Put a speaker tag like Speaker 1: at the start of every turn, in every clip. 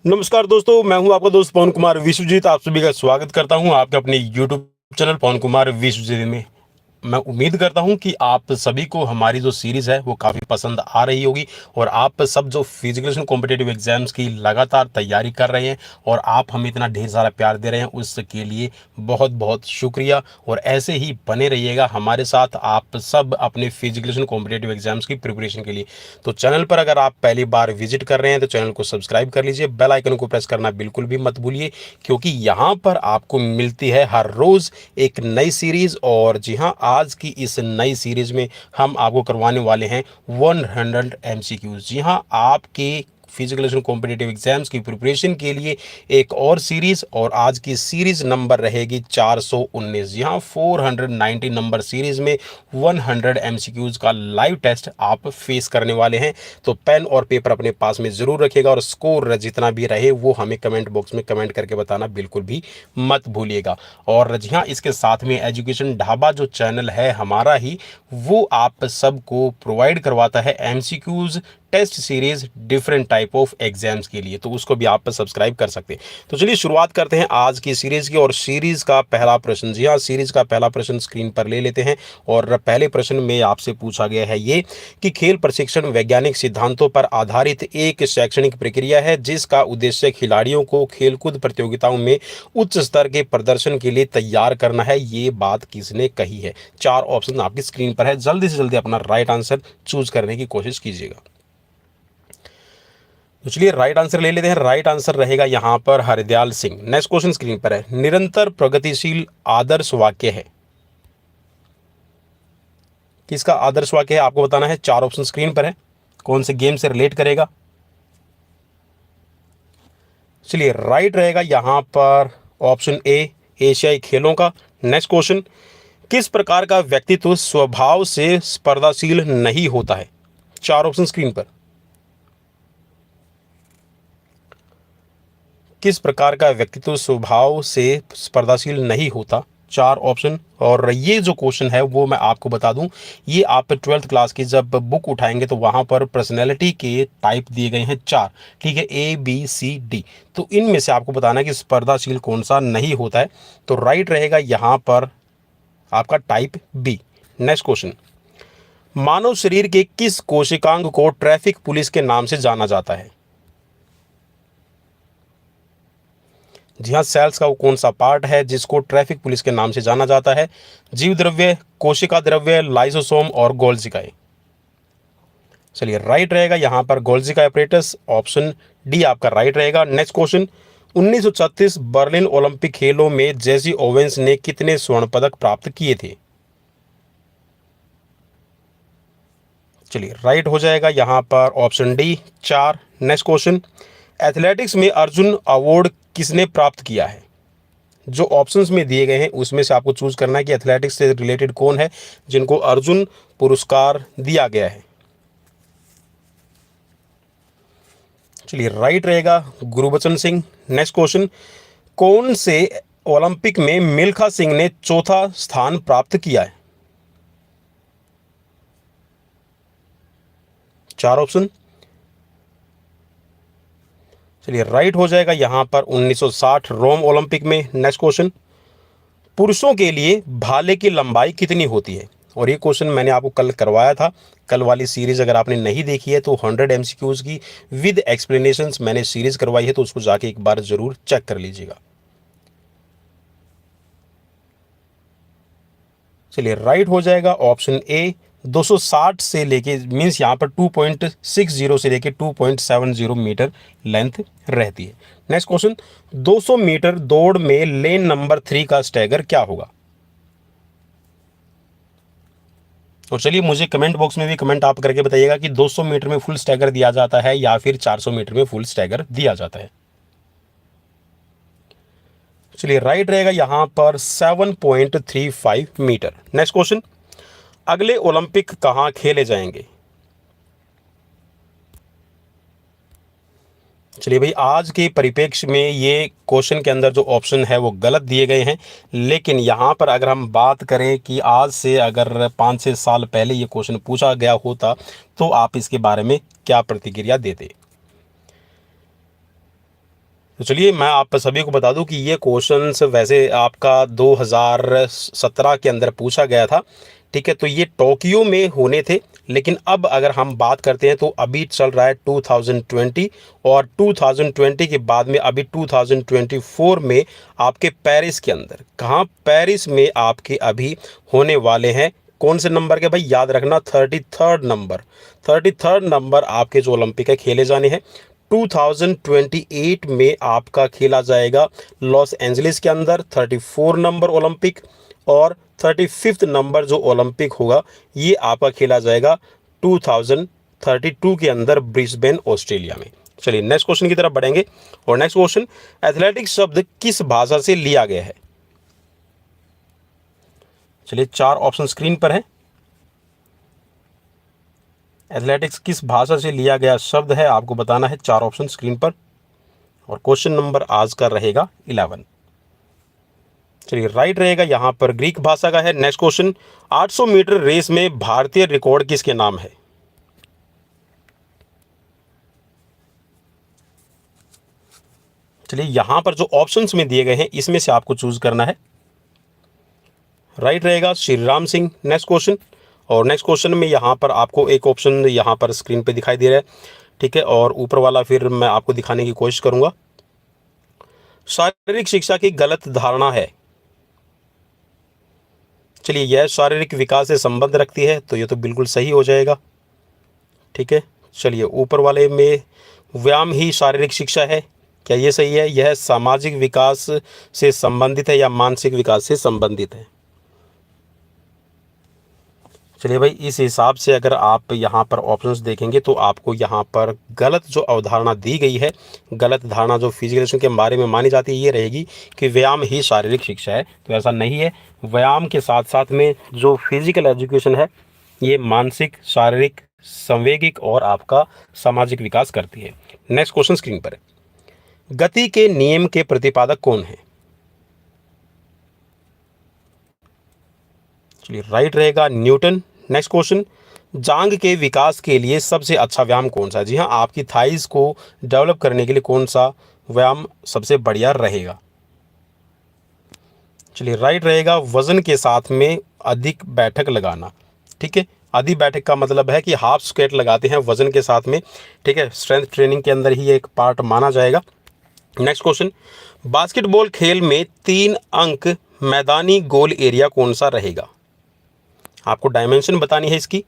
Speaker 1: नमस्कार दोस्तों, मैं हूं आपका दोस्त पवन कुमार विश्वजीत। आप सभी का स्वागत करता हूं आपके अपने यूट्यूब चैनल पवन कुमार विश्वजीत में। मैं उम्मीद करता हूं कि आप सभी को हमारी जो सीरीज़ है वो काफ़ी पसंद आ रही होगी और आप सब जो फिजिकल कॉम्पिटेटिव एग्जाम्स की लगातार तैयारी कर रहे हैं और आप हमें इतना ढेर सारा प्यार दे रहे हैं, उसके लिए बहुत बहुत शुक्रिया। और ऐसे ही बने रहिएगा हमारे साथ आप सब अपने फिजिकल कॉम्पिटेटिव एग्जाम्स की प्रिपरेशन के लिए। तो चैनल पर अगर आप पहली बार विजिट कर रहे हैं तो चैनल को सब्सक्राइब कर लीजिए, बेल आइकन को प्रेस करना बिल्कुल भी मत भूलिए, क्योंकि यहाँ पर आपको मिलती है हर रोज़ एक नई सीरीज़। और जी हाँ, आज की इस नई सीरीज़ में हम आपको करवाने वाले हैं 100 MCQs। जी हाँ, आपके फिजिकल कॉम्पिटेटिव एग्जाम्स की प्रिपरेशन के लिए एक और सीरीज़, और आज की सीरीज़ नंबर रहेगी 419। जी हाँ, 490 नंबर सीरीज़ में 100 MCQs का लाइव टेस्ट आप फेस करने वाले हैं। तो पेन और पेपर अपने पास में ज़रूर रखिएगा और स्कोर जितना भी रहे वो हमें कमेंट बॉक्स में कमेंट करके बताना बिल्कुल भी मत भूलिएगा। और जी हाँ, इसके साथ में एजुकेशन ढाबा जो चैनल है हमारा ही, वो आप सबको प्रोवाइड करवाता है MCQs test series different type of exams के लिए, तो उसको भी आप सब्सक्राइब कर सकते हैं। तो चलिए शुरुआत करते हैं आज की सीरीज की। और सीरीज का पहला प्रश्न, जी हाँ, सीरीज का पहला प्रश्न स्क्रीन पर ले लेते हैं। और पहले प्रश्न में आपसे पूछा गया है ये कि खेल प्रशिक्षण वैज्ञानिक सिद्धांतों पर आधारित एक शैक्षणिक प्रक्रिया है जिसका उद्देश्य खिलाड़ियों को खेलकूद प्रतियोगिताओं में उच्च स्तर के प्रदर्शन के लिए तैयार करना है। ये बात किसने कही है? चार ऑप्शन आपकी स्क्रीन पर है, जल्दी से जल्दी अपना राइट आंसर चूज करने की कोशिश कीजिएगा। तो चलिए राइट आंसर ले लेते हैं। राइट आंसर रहेगा यहाँ पर Hardayal Singh. Next question screen पर है, निरंतर प्रगतिशील आदर्श वाक्य है, किसका आदर्श वाक्य है आपको बताना है। चार ऑप्शन स्क्रीन पर है, कौन से गेम से रिलेट करेगा। चलिए राइट रहेगा यहाँ पर ऑप्शन ए, एशियाई खेलों का। नेक्स्ट क्वेश्चन, किस प्रकार का व्यक्तित्व स्वभाव से स्पर्धाशील नहीं होता है। चार ऑप्शन स्क्रीन पर, किस प्रकार का व्यक्तित्व स्वभाव से स्पर्धाशील नहीं होता। चार ऑप्शन। और ये जो क्वेश्चन है वो मैं आपको बता दूं, ये आप 12th क्लास की जब बुक उठाएंगे तो वहां पर पर्सनैलिटी के टाइप दिए गए हैं चार, ठीक है, ABCD। तो इनमें से आपको बताना है कि स्पर्धाशील कौन सा नहीं होता है। तो राइट रहेगा यहाँ पर आपका टाइप बी। नेक्स्ट क्वेश्चन, मानव शरीर के किस कोशिकांग को ट्रैफिक पुलिस के नाम से जाना जाता है। जी हाँ, सेल्स का वो कौन सा पार्ट है जिसको ट्रैफिक पुलिस के नाम से जाना जाता है। जीव द्रव्य, कोशिका द्रव्य, लाइसोसोम और गोल्जिकाए। चलिए राइट रहेगा यहाँ पर गोल्जिका एपरेटस, ऑप्शन डी आपका राइट रहेगा। नेक्स्ट क्वेश्चन, 1936 बर्लिन ओलंपिक खेलों में जेसी ओवेंस ने कितने स्वर्ण पदक प्राप्त किए थे। चलिए राइट हो जाएगा यहाँ पर ऑप्शन डी, चार। नेक्स्ट क्वेश्चन, एथलेटिक्स में अर्जुन अवार्ड किसने प्राप्त किया है। जो ऑप्शंस में दिए गए हैं उसमें से आपको चूज करना है कि एथलेटिक्स से रिलेटेड कौन है जिनको अर्जुन पुरस्कार दिया गया है। चलिए राइट रहेगा गुरबचन सिंह। नेक्स्ट क्वेश्चन, कौन से ओलंपिक में मिल्खा सिंह ने चौथा स्थान प्राप्त किया है। चार ऑप्शन। चलिए राइट हो जाएगा यहाँ पर 1960 रोम ओलंपिक में। नेक्स्ट क्वेश्चन, पुरुषों के लिए भाले की लंबाई कितनी होती है। और ये क्वेश्चन मैंने आपको कल करवाया था। कल वाली सीरीज अगर आपने नहीं देखी है तो 100 MCQs की विद एक्सप्लेनेशंस मैंने सीरीज करवाई है, तो उसको जाके एक बार जरूर चेक कर लीजिएगा। चलिए राइट हो जाएगा ऑप्शन ए, 260 से लेके मीन्स यहाँ पर 2.60 से लेके 2.70 मीटर लेंथ रहती है। नेक्स्ट क्वेश्चन, 200 मीटर दौड़ में लेन नंबर 3 का स्टैगर क्या होगा। और चलिए मुझे कमेंट बॉक्स में भी कमेंट आप करके बताइएगा कि 200 मीटर में फुल स्टैगर दिया जाता है या फिर 400 मीटर में फुल स्टैगर दिया जाता है। चलिए राइट रहेगा यहाँ पर 7.35 मीटर। नेक्स्ट क्वेश्चन, अगले ओलंपिक कहाँ खेले जाएंगे। चलिए भाई, आज के परिप्रेक्ष्य में ये क्वेश्चन के अंदर जो ऑप्शन है वो गलत दिए गए हैं, लेकिन यहाँ पर अगर हम बात करें कि आज से अगर 5-6 साल पहले ये क्वेश्चन पूछा गया होता तो आप इसके बारे में क्या प्रतिक्रिया देते। तो चलिए मैं आप सभी को बता दूं कि ये क्वेश्चंस वैसे आपका 2017 के अंदर पूछा गया था। ठीक है, तो ये टोक्यो में होने थे, लेकिन अब अगर हम बात करते हैं तो अभी चल रहा है 2020, और 2020 के बाद में अभी 2024 में आपके पेरिस के अंदर, कहाँ, पेरिस में आपके अभी होने वाले हैं। कौन से नंबर के भाई, याद रखना 33rd नंबर, 33rd नंबर आपके जो ओलंपिक है खेले जाने हैं। 2028 में आपका खेला जाएगा लॉस एंजलिस के अंदर 34 नंबर ओलंपिक, और 35th नंबर जो ओलंपिक होगा ये आपका खेला जाएगा 2032 के अंदर ब्रिस्बेन ऑस्ट्रेलिया में। चलिए नेक्स्ट क्वेश्चन की तरफ बढ़ेंगे, और नेक्स्ट क्वेश्चन, एथलेटिक्स शब्द किस भाषा से लिया गया है? चलिए 4 ऑप्शन स्क्रीन पर है। एथलेटिक्स किस भाषा से लिया गया शब्द है, आपको बताना है, 4 ऑप्शन स्क्रीन पर, और क्वेश्चन नंबर आज का रहेगा 11। चलिए राइट रहेगा यहां पर ग्रीक भाषा का है। नेक्स्ट क्वेश्चन, 800 मीटर रेस में भारतीय रिकॉर्ड किसके नाम है? चलिए यहां पर जो ऑप्शंस में दिए गए हैं इसमें से आपको चूज करना है। राइट रहेगा श्री राम सिंह। नेक्स्ट क्वेश्चन, और नेक्स्ट क्वेश्चन में यहाँ पर आपको एक ऑप्शन यहाँ पर स्क्रीन पे दिखाई दे रहा है, ठीक है, और ऊपर वाला फिर मैं आपको दिखाने की कोशिश करूँगा। शारीरिक शिक्षा की गलत धारणा है। चलिए यह शारीरिक विकास से संबंध रखती है, तो ये तो बिल्कुल सही हो जाएगा। ठीक है, चलिए ऊपर वाले में व्यायाम ही शारीरिक शिक्षा है, क्या ये सही है? यह सामाजिक विकास से संबंधित है या मानसिक विकास से संबंधित है? चलिए भाई, इस हिसाब से अगर आप यहाँ पर ऑप्शंस देखेंगे तो आपको यहाँ पर गलत जो अवधारणा दी गई है, गलत धारणा जो फिजिकल एजुकेशन के बारे में मानी जाती है, ये रहेगी कि व्यायाम ही शारीरिक शिक्षा है। तो ऐसा नहीं है, व्यायाम के साथ साथ में जो फिजिकल एजुकेशन है ये मानसिक, शारीरिक, संवेगिक और आपका सामाजिक विकास करती है। नेक्स्ट क्वेश्चन स्क्रीन पर है, गति के नियम के प्रतिपादक कौन है? चलिए राइट रहेगा न्यूटन। नेक्स्ट क्वेश्चन, जांग के विकास के लिए सबसे अच्छा व्यायाम कौन सा है? जी हाँ, आपकी थाइस को डेवलप करने के लिए कौन सा व्यायाम सबसे बढ़िया रहेगा? चलिए राइट रहेगा वजन के साथ में अधिक बैठक लगाना। ठीक है, अधिक बैठक का मतलब है कि हाफ स्क्वाट लगाते हैं वजन के साथ में। ठीक है, स्ट्रेंथ ट्रेनिंग के अंदर ही एक पार्ट माना जाएगा। नेक्स्ट क्वेश्चन, बास्केटबॉल खेल में 3 अंक मैदानी गोल एरिया कौन सा रहेगा? आपको डायमेंशन बतानी है इसकी,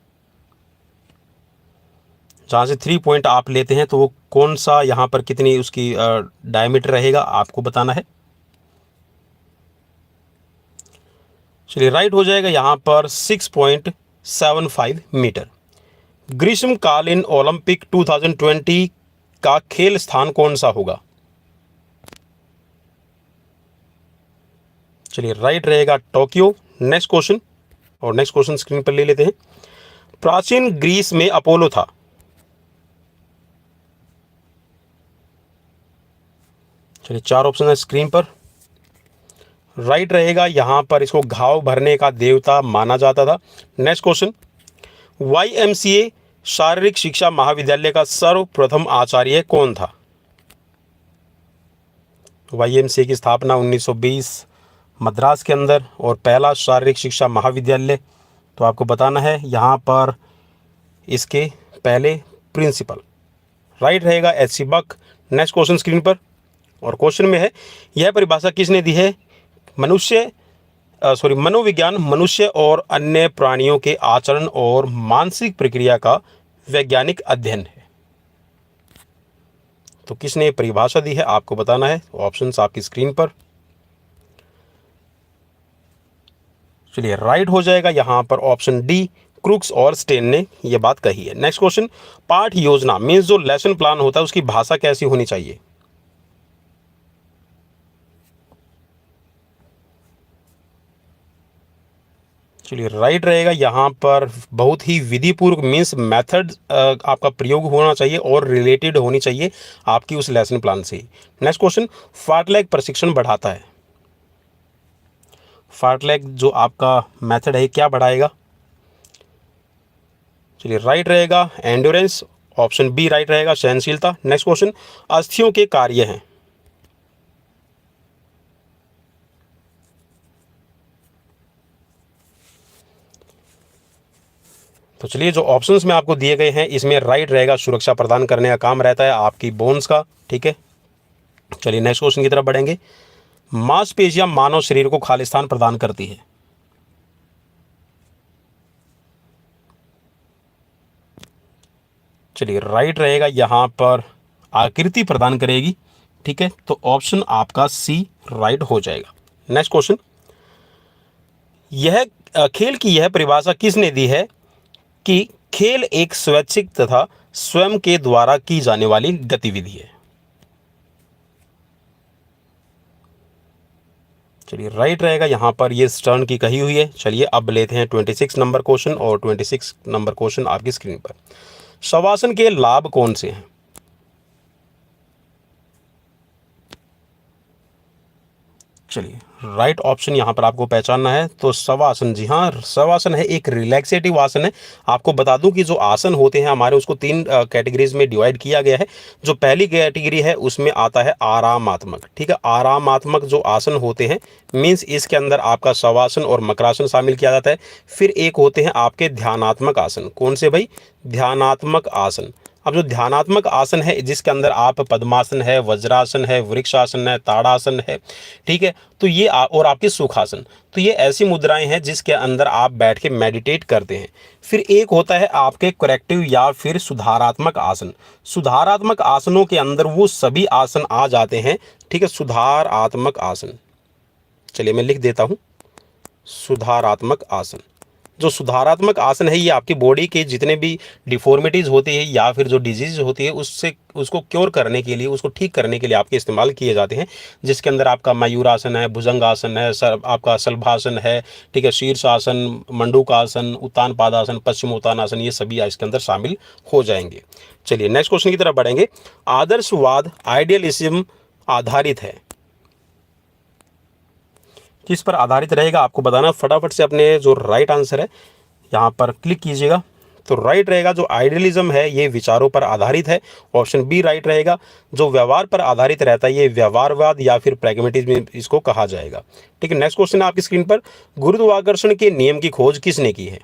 Speaker 1: जहाँ से 3 पॉइंट आप लेते हैं तो वो कौन सा, यहाँ पर कितनी उसकी डायमीटर रहेगा आपको बताना है। चलिए राइट हो जाएगा यहाँ पर 6.75 मीटर। ग्रीष्मकालीन ओलंपिक 2020 का खेल स्थान कौन सा होगा? चलिए राइट रहेगा टोक्यो। नेक्स्ट क्वेश्चन, और नेक्स्ट क्वेश्चन स्क्रीन पर ले लेते हैं, प्राचीन ग्रीस में अपोलो था। चलिए 4 ऑप्शन है स्क्रीन पर। राइट रहेगा यहां पर इसको घाव भरने का देवता माना जाता था। नेक्स्ट क्वेश्चन, YMCA शारीरिक शिक्षा महाविद्यालय का सर्वप्रथम आचार्य कौन था? YMCA की स्थापना 1920 मद्रास के अंदर, और पहला शारीरिक शिक्षा महाविद्यालय, तो आपको बताना है यहाँ पर इसके पहले प्रिंसिपल। राइट रहेगा HC बक। नेक्स्ट क्वेश्चन स्क्रीन पर, और क्वेश्चन में है, यह परिभाषा किसने दी है? मनोविज्ञान मनुष्य और अन्य प्राणियों के आचरण और मानसिक प्रक्रिया का वैज्ञानिक अध्ययन है। तो किसने परिभाषा दी है आपको बताना है, ऑप्शंस आपकी स्क्रीन पर। चलिए राइट हो जाएगा यहां पर ऑप्शन डी, क्रूक्स और स्टेन ने यह बात कही है। नेक्स्ट क्वेश्चन, पाठ योजना मीन्स जो लेसन प्लान होता है उसकी भाषा कैसी होनी चाहिए? चलिए राइट रहेगा यहाँ पर बहुत ही विधिपूर्वक मीन्स मेथड आपका प्रयोग होना चाहिए और रिलेटेड होनी चाहिए आपकी उस लेसन प्लान से। नेक्स्ट क्वेश्चन, फार्टलैग प्रशिक्षण बढ़ाता है। फार्टलैग जो आपका मेथड है क्या बढ़ाएगा? चलिए राइट रहेगा एंड्योरेंस, ऑप्शन बी राइट रहेगा सहनशीलता। नेक्स्ट क्वेश्चन, अस्थियों के कार्य हैं। तो चलिए, जो ऑप्शंस में आपको दिए गए हैं इसमें राइट रहेगा सुरक्षा प्रदान करने का काम रहता है आपकी बोन्स का। ठीक है, चलिए नेक्स्ट क्वेश्चन की तरफ बढ़ेंगे। मांसपेशियां मानव शरीर को खालिस्तान प्रदान करती है। चलिए, राइट रहेगा यहां पर आकृति प्रदान करेगी। ठीक है, तो ऑप्शन आपका सी राइट हो जाएगा। नेक्स्ट क्वेश्चन, यह खेल की यह परिभाषा किसने दी है कि खेल एक स्वैच्छिक तथा स्वयं के द्वारा की जाने वाली गतिविधि है। चलिए, राइट रहेगा यहां पर ये स्टर्न की कही हुई है। चलिए, अब लेते हैं 26 नंबर क्वेश्चन, और 26 नंबर क्वेश्चन आपकी स्क्रीन पर। शवासन के लाभ कौन से हैं? चलिए, राइट ऑप्शन यहाँ पर आपको पहचानना है। तो शवासन, जी हाँ, शवासन है एक रिलैक्सेटिव आसन है। आपको बता दूं कि जो आसन होते हैं हमारे, उसको तीन कैटेगरीज में डिवाइड किया गया है। जो पहली कैटेगरी है उसमें आता है आरामात्मक। ठीक है, आरामात्मक जो आसन होते हैं, मीन्स इसके अंदर आपका शवासन और मकरासन शामिल किया जाता है। फिर एक होते हैं आपके ध्यानात्मक आसन। कौन से भाई? ध्यानात्मक आसन। अब जो ध्यानात्मक आसन है जिसके अंदर आप पद्मासन है, वज्रासन है, वृक्षासन है, ताड़ासन है, ठीक है, तो ये और आपके सुखासन, तो ये ऐसी मुद्राएं हैं जिसके अंदर आप बैठ के मेडिटेट करते हैं। फिर एक होता है आपके करेक्टिव या फिर सुधारात्मक आसन। सुधारात्मक आसनों के अंदर वो सभी आसन आ जाते हैं। ठीक है, सुधारात्मक आसन, चलिए मैं लिख देता हूँ, सुधारात्मक आसन। जो सुधारात्मक आसन है ये आपकी बॉडी के जितने भी डिफॉर्मिटीज़ होती है या फिर जो डिजीज होती है उससे उसको क्योर करने के लिए, उसको ठीक करने के लिए आपके इस्तेमाल किए जाते हैं। जिसके अंदर आपका मयूरासन है, भुजंगासन है, आपका शलभासन है, ठीक है, शीर्षासन, मंडूकासन, उत्तान पादासन, पश्चिमोत्तानासन, ये सभी इसके अंदर शामिल हो जाएंगे। चलिए नेक्स्ट क्वेश्चन की तरफ बढ़ेंगे। आदर्शवाद आइडियलिज्म आधारित है, किस पर आधारित रहेगा आपको बताना। फटाफट से अपने जो राइट आंसर है यहाँ पर क्लिक कीजिएगा। तो राइट रहेगा जो आइडियलिज्म है ये विचारों पर आधारित है। ऑप्शन बी राइट रहेगा। जो व्यवहार पर आधारित रहता है ये व्यवहारवाद या फिर प्रैग्मेटिज्म इसको कहा जाएगा। ठीक है, नेक्स्ट क्वेश्चन है आपकी स्क्रीन पर। गुरुत्वाकर्षण के नियम की खोज किसने की है?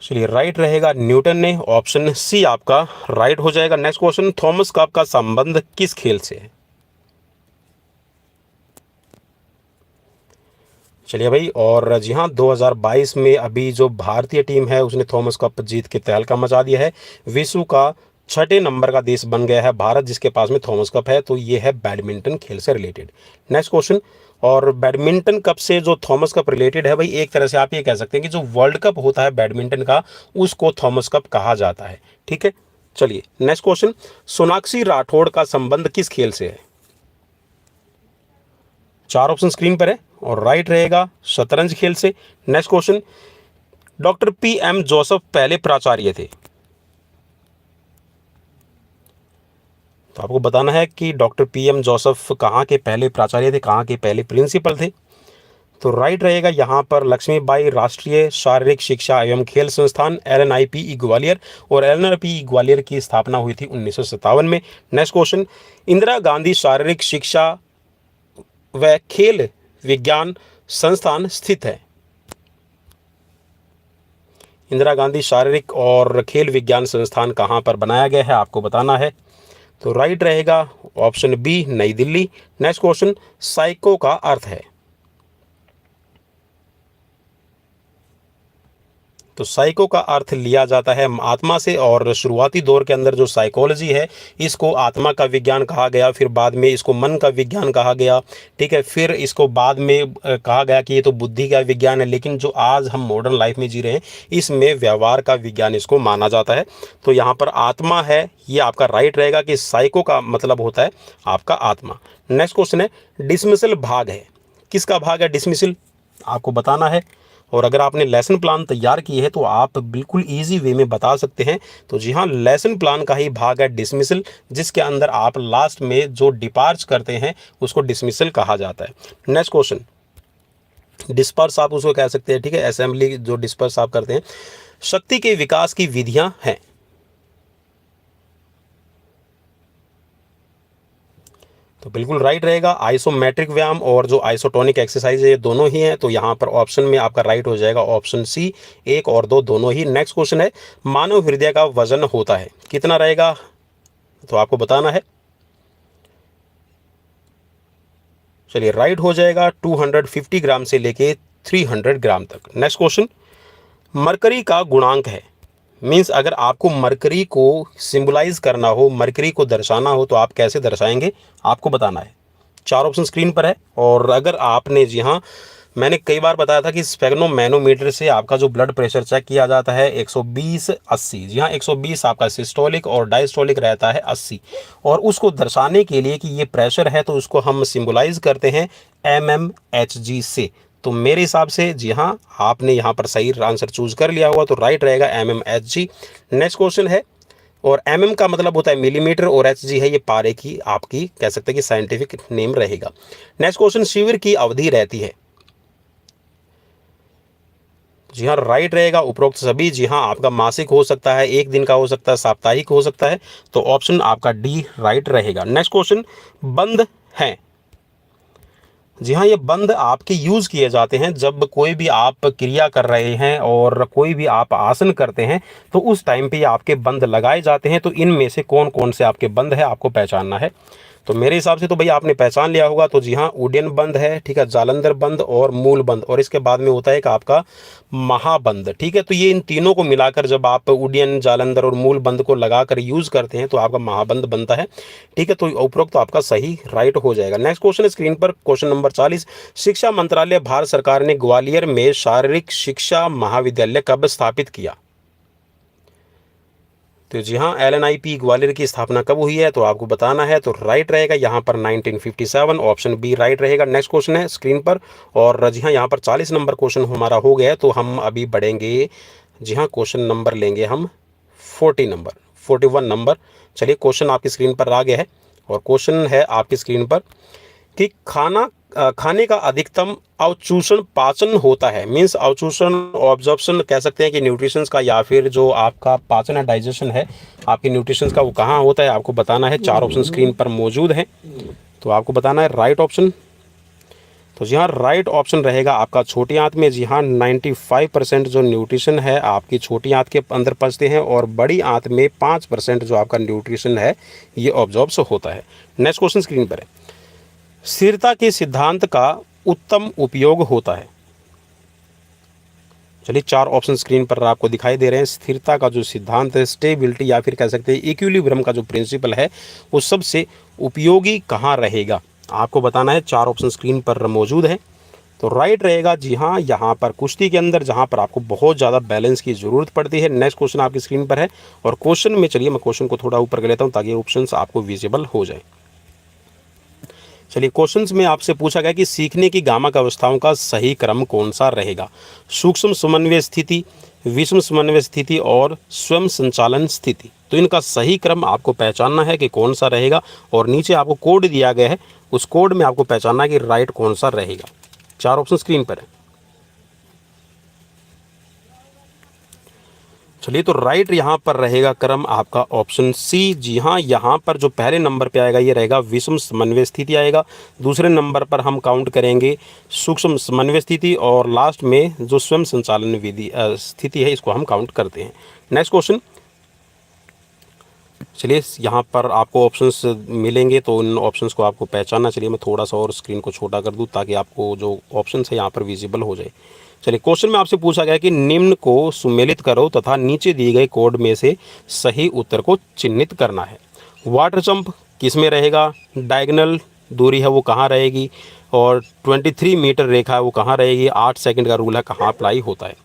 Speaker 1: चलिए, राइट रहेगा न्यूटन ने। ऑप्शन सी आपका राइट हो जाएगा। नेक्स्ट क्वेश्चन, थॉमस कप का संबंध किस खेल से है? चलिए भाई, और जी हाँ, 2022 में अभी जो भारतीय टीम है उसने थॉमस कप जीत के तहलका मचा दिया है। विश्व का 6ठे नंबर का देश बन गया है भारत, जिसके पास में थॉमस कप है। तो ये है बैडमिंटन खेल से रिलेटेड। नेक्स्ट क्वेश्चन, और बैडमिंटन कप से जो थॉमस कप रिलेटेड है भाई, एक तरह से आप ये कह सकते हैं कि जो वर्ल्ड कप होता है बैडमिंटन का उसको थॉमस कप कहा जाता है। ठीक है, चलिए नेक्स्ट क्वेश्चन, सोनाक्षी राठौड़ का संबंध किस खेल से है? चार ऑप्शन स्क्रीन पर है, और राइट रहेगा शतरंज खेल से। Next question, doctor P M Joseph पहले प्राचार्य थे। तो आपको बताना है कि डॉक्टर पी एम जोसेफ कहाँ के पहले प्राचार्य थे, कहाँ के पहले प्रिंसिपल थे। तो राइट रहेगा यहाँ पर लक्ष्मीबाई राष्ट्रीय शारीरिक शिक्षा एवं खेल संस्थान LNIPE ग्वालियर, और LNIPE ग्वालियर की स्थापना हुई थी 1957 में। नेक्स्ट क्वेश्चन, इंदिरा गांधी शारीरिक शिक्षा व खेल विज्ञान संस्थान स्थित है। इंदिरा गांधी शारीरिक और खेल विज्ञान संस्थान कहाँ पर बनाया गया है आपको बताना है। तो राइट रहेगा ऑप्शन बी, नई दिल्ली। नेक्स्ट क्वेश्चन, साइको का अर्थ है। तो साइको का अर्थ लिया जाता है आत्मा से, और शुरुआती दौर के अंदर जो साइकोलॉजी है इसको आत्मा का विज्ञान कहा गया, फिर बाद में इसको मन का विज्ञान कहा गया। ठीक है, फिर इसको बाद में कहा गया कि ये तो बुद्धि का विज्ञान है, लेकिन जो आज हम मॉडर्न लाइफ में जी रहे हैं इसमें व्यवहार का विज्ञान इसको माना जाता है। तो यहाँ पर आत्मा है, ये आपका राइट रहेगा कि साइको का मतलब होता है आपका आत्मा। नेक्स्ट क्वेश्चन है, डिसमिसल भाग है, किसका भाग है डिसमिसल आपको बताना है। और अगर आपने लेसन प्लान तैयार की है तो आप बिल्कुल इजी वे में बता सकते हैं। तो जी हाँ, लेसन प्लान का ही भाग है डिसमिसल, जिसके अंदर आप लास्ट में जो डिपार्च करते हैं उसको डिसमिसल कहा जाता है। नेक्स्ट क्वेश्चन, डिस्पर्स आप उसको कह सकते हैं। ठीक है, असेंबली जो डिस्पर्स आप करते हैं। शक्ति के विकास की विधियां हैं। तो बिल्कुल राइट रहेगा। आइसोमेट्रिक व्यायाम और जो आइसोटोनिक एक्सरसाइज है ये दोनों ही हैं, तो यहाँ पर ऑप्शन में आपका राइट हो जाएगा ऑप्शन सी, 1 और 2 दोनों ही। नेक्स्ट क्वेश्चन है, मानव हृदय का वजन होता है कितना रहेगा, तो आपको बताना है। चलिए राइट हो जाएगा 250 ग्राम से लेके 300 ग्राम तक। नेक्स्ट क्वेश्चन, मरकरी का गुणांक है, मीन्स अगर आपको मरकरी को सिंबलाइज करना हो, मरकरी को दर्शाना हो तो आप कैसे दर्शाएंगे, आपको बताना है। 4 ऑप्शन स्क्रीन पर है। और अगर आपने, जी हाँ, मैंने कई बार बताया था कि स्फेग्नोमैनोमीटर से आपका जो ब्लड प्रेशर चेक किया जाता है 120/80, जी हाँ 120 आपका सिस्टोलिक और डायस्टोलिक रहता है 80। और उसको दर्शाने के लिए कि ये प्रेशर है तो उसको हम सिंबलाइज करते हैं mmHg से। तो मेरे हिसाब से जी हाँ, आपने यहाँ पर सही आंसर चूज कर लिया होगा, तो राइट रहेगा mmHg। नेक्स्ट क्वेश्चन है, और mm का मतलब होता है मिलीमीटर और hg है ये पारे की, आपकी कह सकते हैं कि साइंटिफिक नेम रहेगा। नेक्स्ट क्वेश्चन, शिविर की अवधि रहती है, जी हाँ राइट रहेगा उपरोक्त सभी। जी हाँ, आपका मासिक हो सकता है, 1 दिन का हो सकता है, साप्ताहिक हो सकता है, तो ऑप्शन आपका डी राइट रहेगा। नेक्स्ट क्वेश्चन, बंद है, जी हाँ ये बंद आपके यूज़ किए जाते हैं जब कोई भी आप क्रिया कर रहे हैं और कोई भी आप आसन करते हैं, तो उस टाइम पे आपके बंद लगाए जाते हैं। तो इनमें से कौन कौन से आपके बंद है आपको पहचानना है। तो मेरे हिसाब से तो भैया आपने पहचान लिया होगा। तो जी हाँ, उड्डयन बंद है, ठीक है, जालंधर बंद और मूल बंद, और इसके बाद में होता है कि आपका महाबंद, ठीक है। तो ये इन तीनों को मिलाकर जब आप उड्डयन, जालंधर और मूल बंद को लगाकर यूज करते हैं तो आपका महाबंद बनता है, ठीक है। तो उपरोक्त तो आपका सही राइट हो जाएगा। नेक्स्ट क्वेश्चन स्क्रीन पर, क्वेश्चन नंबर 40, शिक्षा मंत्रालय भारत सरकार ने ग्वालियर में शारीरिक शिक्षा महाविद्यालय कब स्थापित किया। तो जी हाँ, LNIP ग्वालियर की स्थापना कब हुई है, तो आपको बताना है। तो राइट रहेगा यहाँ पर 1957, ऑप्शन बी राइट रहेगा। नेक्स्ट क्वेश्चन है स्क्रीन पर, और जी हाँ यहाँ पर 40 नंबर क्वेश्चन हमारा हो गया है। तो हम अभी बढ़ेंगे, जी हाँ क्वेश्चन नंबर लेंगे हम 41 नंबर। चलिए क्वेश्चन आपकी स्क्रीन पर आ गया है, और क्वेश्चन है आपकी स्क्रीन पर कि खाने का अधिकतम अवचूषण पाचन होता है, मीन्स अवचूषण ऑब्जॉर्प्शन कह सकते हैं कि न्यूट्रिशंस का, या फिर जो आपका पाचन है, डाइजेशन है आपके न्यूट्रिशंस का, वो कहाँ होता है आपको बताना है। 4 ऑप्शन स्क्रीन पर मौजूद हैं, तो आपको बताना है राइट ऑप्शन। तो जी हाँ, राइट ऑप्शन रहेगा आपका छोटी आंत में। जी हाँ, 95% जो न्यूट्रिशन है आपकी छोटी आंत के अंदर पचते हैं, और बड़ी आंत में 5% जो आपका न्यूट्रिशन है ये ऑब्जॉर्ब्स होता है। नेक्स्ट क्वेश्चन स्क्रीन पर है, स्थिरता के सिद्धांत का उत्तम उपयोग होता है। चलिए 4 ऑप्शन स्क्रीन पर आपको दिखाई दे रहे हैं। स्थिरता का जो सिद्धांत है, स्टेबिलिटी, या फिर कह सकते हैं इक्विलिब्रियम का जो प्रिंसिपल है, वो सबसे उपयोगी कहाँ रहेगा, आपको बताना है। 4 ऑप्शन स्क्रीन पर मौजूद है, तो राइट रहेगा जी हाँ यहाँ पर कुश्ती के अंदर, जहाँ पर आपको बहुत ज़्यादा बैलेंस की ज़रूरत पड़ती है। नेक्स्ट क्वेश्चन आपकी स्क्रीन पर है, और क्वेश्चन में चलिए मैं क्वेश्चन को थोड़ा ऊपर कर लेता हूँ ताकि ऑप्शन आपको विजिबल हो जाए। चलिए क्वेश्चंस में आपसे पूछा गया कि सीखने की गामक अवस्थाओं का सही क्रम कौन सा रहेगा। सूक्ष्म समन्वय स्थिति, विषम समन्वय स्थिति और स्वयं संचालन स्थिति। तो इनका सही क्रम आपको पहचानना है कि कौन सा रहेगा, और नीचे आपको कोड दिया गया है, उस कोड में आपको पहचानना है कि राइट कौन सा रहेगा। 4 ऑप्शन स्क्रीन पर है। चलिए तो राइट यहाँ पर रहेगा क्रम आपका ऑप्शन सी। जी हाँ, यहाँ पर जो पहले नंबर पे आएगा ये रहेगा विषम समन्वय स्थिति आएगा, दूसरे नंबर पर हम काउंट करेंगे सूक्ष्म समन्वय स्थिति, और लास्ट में जो स्वयं संचालन विधि स्थिति है इसको हम काउंट करते हैं। नेक्स्ट क्वेश्चन, चलिए यहाँ पर आपको ऑप्शंस मिलेंगे, तो उन ऑप्शंस को आपको पहचानना। चलिए मैं थोड़ा सा और स्क्रीन को छोटा कर दूँ ताकि आपको जो ऑप्शंस है यहाँ पर विजिबल हो जाए। चलिए क्वेश्चन में आपसे पूछा गया कि निम्न को सुमेलित करो तथा नीचे दिए गए कोड में से सही उत्तर को चिन्हित करना है। वाटर जंप किस में रहेगा, डायगोनल दूरी है वो कहाँ रहेगी, और 23 मीटर रेखा है वो कहाँ रहेगी, 8 सेकंड का रूल है कहाँ अप्लाई होता है।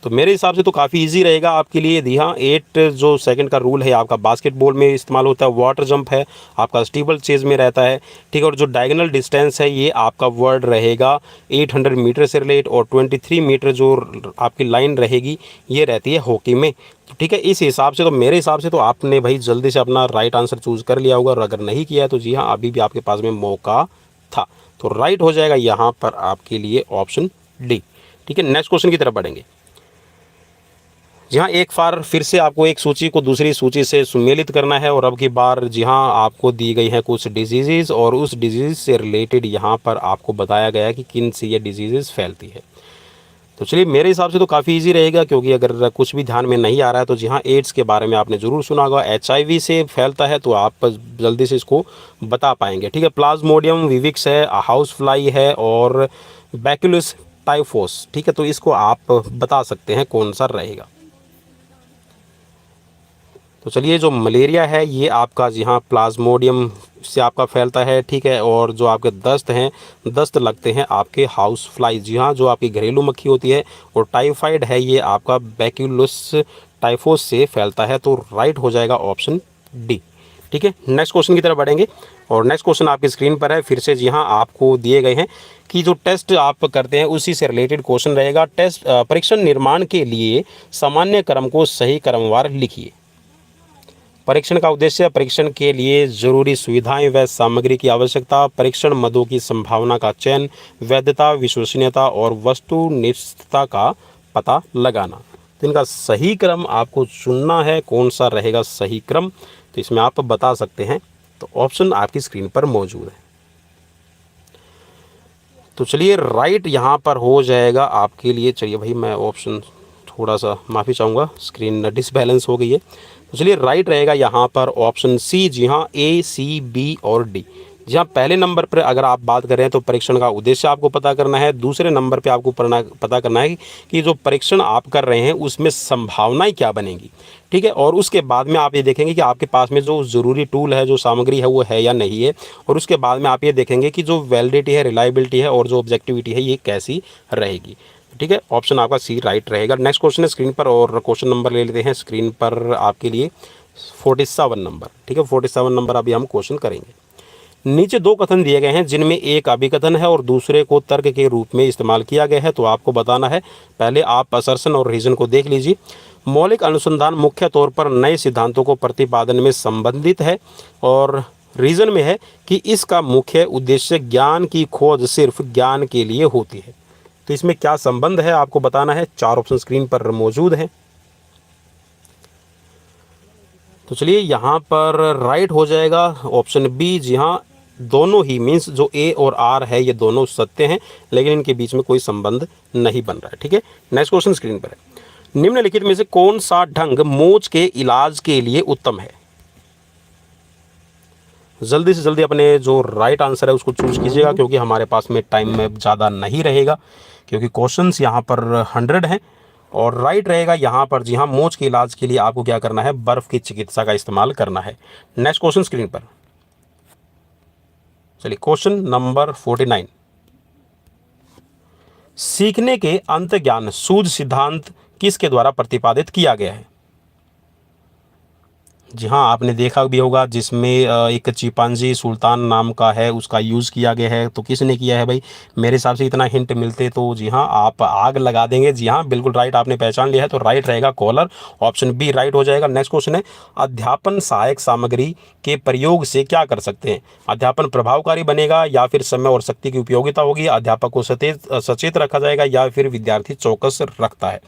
Speaker 1: तो मेरे हिसाब से तो काफ़ी इजी रहेगा आपके लिए। जी हाँ, 8 जो सेकंड का रूल है आपका बास्केटबॉल में इस्तेमाल होता है, वाटर जंप है आपका स्टीबल चेज में रहता है, ठीक है। और जो डायगोनल डिस्टेंस है ये आपका वर्ड रहेगा 800 मीटर से रिलेट, और 23 मीटर जो आपकी लाइन रहेगी ये रहती है हॉकी में, ठीक है। इस हिसाब से तो मेरे हिसाब से तो आपने भाई जल्दी से अपना राइट आंसर चूज़ कर लिया होगा, और अगर नहीं किया है तो जी हाँ अभी भी आपके पास में मौका था। तो राइट हो जाएगा यहाँ पर आपके लिए ऑप्शन डी, ठीक है। नेक्स्ट क्वेश्चन की तरफ बढ़ेंगे। जी हाँ, एक बार फिर से आपको एक सूची को दूसरी सूची से सुमेलित करना है और अब की बार जी हाँ आपको दी गई हैं कुछ डिजीज़ और उस डिजीज़ से रिलेटेड यहाँ पर आपको बताया गया है कि किन से ये डिजीज़ फैलती है। तो चलिए मेरे हिसाब से तो काफ़ी इजी रहेगा, क्योंकि अगर कुछ भी ध्यान में नहीं आ रहा है तो जी हाँ एड्स के बारे में आपने ज़रूर सुना होगा। HIV से फैलता है तो आप जल्दी से इसको बता पाएंगे। ठीक है, प्लाज्मोडियम विविक्स है, हाउस फ्लाई है और बैक्यूलस टाइफोस। ठीक है, तो इसको आप बता सकते हैं कौन सा रहेगा। तो चलिए जो मलेरिया है ये आपका जी हाँ प्लाज्मोडियम से आपका फैलता है। ठीक है, और जो आपके दस्त हैं, दस्त लगते हैं आपके हाउस फ्लाई, जी हाँ जो आपकी घरेलू मक्खी होती है। और टाइफाइड है ये आपका बैक्यूलस टाइफोस से फैलता है। तो राइट हो जाएगा ऑप्शन डी। ठीक है, नेक्स्ट क्वेश्चन की तरफ बढ़ेंगे और नेक्स्ट क्वेश्चन आपकी स्क्रीन पर है। फिर से जी हाँ आपको दिए गए हैं कि जो टेस्ट आप करते हैं उसी से रिलेटेड क्वेश्चन रहेगा। टेस्ट परीक्षण निर्माण के लिए सामान्य क्रम को सही क्रमवार लिखिए। परीक्षण का उद्देश्य, परीक्षण के लिए जरूरी सुविधाएं व सामग्री की आवश्यकता, परीक्षण मदों की संभावना का चयन, वैधता, विश्वसनीयता और वस्तुनिष्ठता का पता लगाना। तो इनका सही क्रम आपको चुनना है, कौन सा रहेगा सही क्रम, तो इसमें आप बता सकते हैं। तो ऑप्शन आपकी स्क्रीन पर मौजूद है। तो चलिए राइट यहाँ पर हो जाएगा आपके लिए। चलिए भाई मैं ऑप्शन थोड़ा सा माफ़ी चाहूँगा, स्क्रीन डिसबैलेंस हो गई है। तो चलिए राइट रहेगा यहाँ पर ऑप्शन सी। जी हाँ A, C, B और D। जी हाँ पहले नंबर पर अगर आप बात करें तो परीक्षण का उद्देश्य आपको पता करना है। दूसरे नंबर पे आपको पता करना है कि जो परीक्षण आप कर रहे हैं उसमें संभावनाएं क्या बनेंगी। ठीक है, और उसके बाद में आप ये देखेंगे कि आपके पास में जो ज़रूरी टूल है, जो सामग्री है वो है या नहीं है। और उसके बाद में आप ये देखेंगे कि जो वैलिडिटी है, रिलायबिलिटी है और जो ऑब्जेक्टिविटी है ये कैसी रहेगी। ठीक है, ऑप्शन आपका सी राइट रहेगा। नेक्स्ट क्वेश्चन है स्क्रीन पर और क्वेश्चन नंबर ले लेते हैं स्क्रीन पर आपके लिए 47 नंबर। ठीक है, 47 नंबर अभी हम क्वेश्चन करेंगे। नीचे दो कथन दिए गए हैं जिनमें एक अभिकथन है और दूसरे को तर्क के रूप में इस्तेमाल किया गया है। तो आपको बताना है, पहले आप असर्शन और रीजन को देख लीजिए। मौलिक अनुसंधान मुख्य तौर पर नए सिद्धांतों को प्रतिपादन में संबंधित है और रीजन में है कि इसका मुख्य उद्देश्य ज्ञान की खोज सिर्फ ज्ञान के लिए होती है। तो इसमें क्या संबंध है आपको बताना है। चार ऑप्शन स्क्रीन पर मौजूद हैं। तो चलिए यहाँ पर राइट हो जाएगा ऑप्शन बी। जी हाँ दोनों ही मीन्स जो ए और आर है ये दोनों सत्य हैं, लेकिन इनके बीच में कोई संबंध नहीं बन रहा है। ठीक है, नेक्स्ट क्वेश्चन स्क्रीन पर है। निम्नलिखित में से कौन सा ढंग मोच के इलाज के लिए उत्तम है। जल्दी से जल्दी अपने जो राइट आंसर है उसको चूज कीजिएगा, क्योंकि हमारे पास में टाइम में ज़्यादा नहीं रहेगा, क्योंकि क्वेश्चंस यहाँ पर 100 हैं। और राइट रहेगा यहाँ पर जी हाँ मोच के इलाज के लिए आपको क्या करना है, बर्फ की चिकित्सा का इस्तेमाल करना है। नेक्स्ट क्वेश्चन स्क्रीन पर। चलिए क्वेश्चन नंबर 49। सीखने के अंत ज्ञान सूझ सिद्धांत किसके द्वारा प्रतिपादित किया गया है। जी हाँ आपने देखा भी होगा, जिसमें एक चिंपांजी सुल्तान नाम का है उसका यूज़ किया गया है। तो किसने किया है भाई, मेरे हिसाब से इतना हिंट मिलते तो जी हाँ आप आग लगा देंगे। जी हाँ बिल्कुल राइट आपने पहचान लिया है। तो राइट रहेगा कॉलर, ऑप्शन बी राइट हो जाएगा। नेक्स्ट क्वेश्चन है, अध्यापन सहायक सामग्री के प्रयोग से क्या कर सकते हैं। अध्यापन प्रभावकारी बनेगा या फिर समय और शक्ति की उपयोगिता होगी, अध्यापक को सचेत रखा जाएगा या फिर विद्यार्थी चौकस रखता है।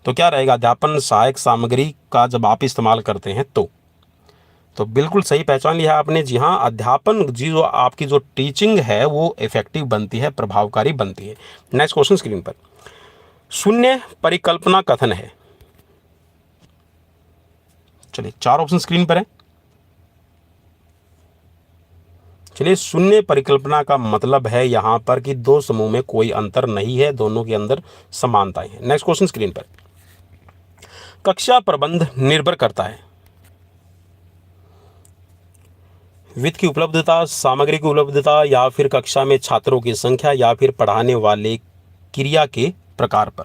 Speaker 1: तो क्या रहेगा, अध्यापन सहायक सामग्री का जब आप इस्तेमाल करते हैं तो बिल्कुल सही पहचान लिया आपने। जी हाँ अध्यापन जी जो आपकी जो टीचिंग है वो इफेक्टिव बनती है, प्रभावकारी बनती है। नेक्स्ट क्वेश्चन स्क्रीन पर। शून्य परिकल्पना कथन है। चलिए चार ऑप्शन स्क्रीन पर है। चलिए शून्य परिकल्पना का मतलब है यहां पर कि दो समूह में कोई अंतर नहीं है, दोनों के अंदर समानताएं हैं। नेक्स्ट क्वेश्चन स्क्रीन पर। कक्षा प्रबंध निर्भर करता है वित्त की उपलब्धता, सामग्री की उपलब्धता या फिर कक्षा में छात्रों की संख्या या फिर पढ़ाने वाले क्रिया के प्रकार पर।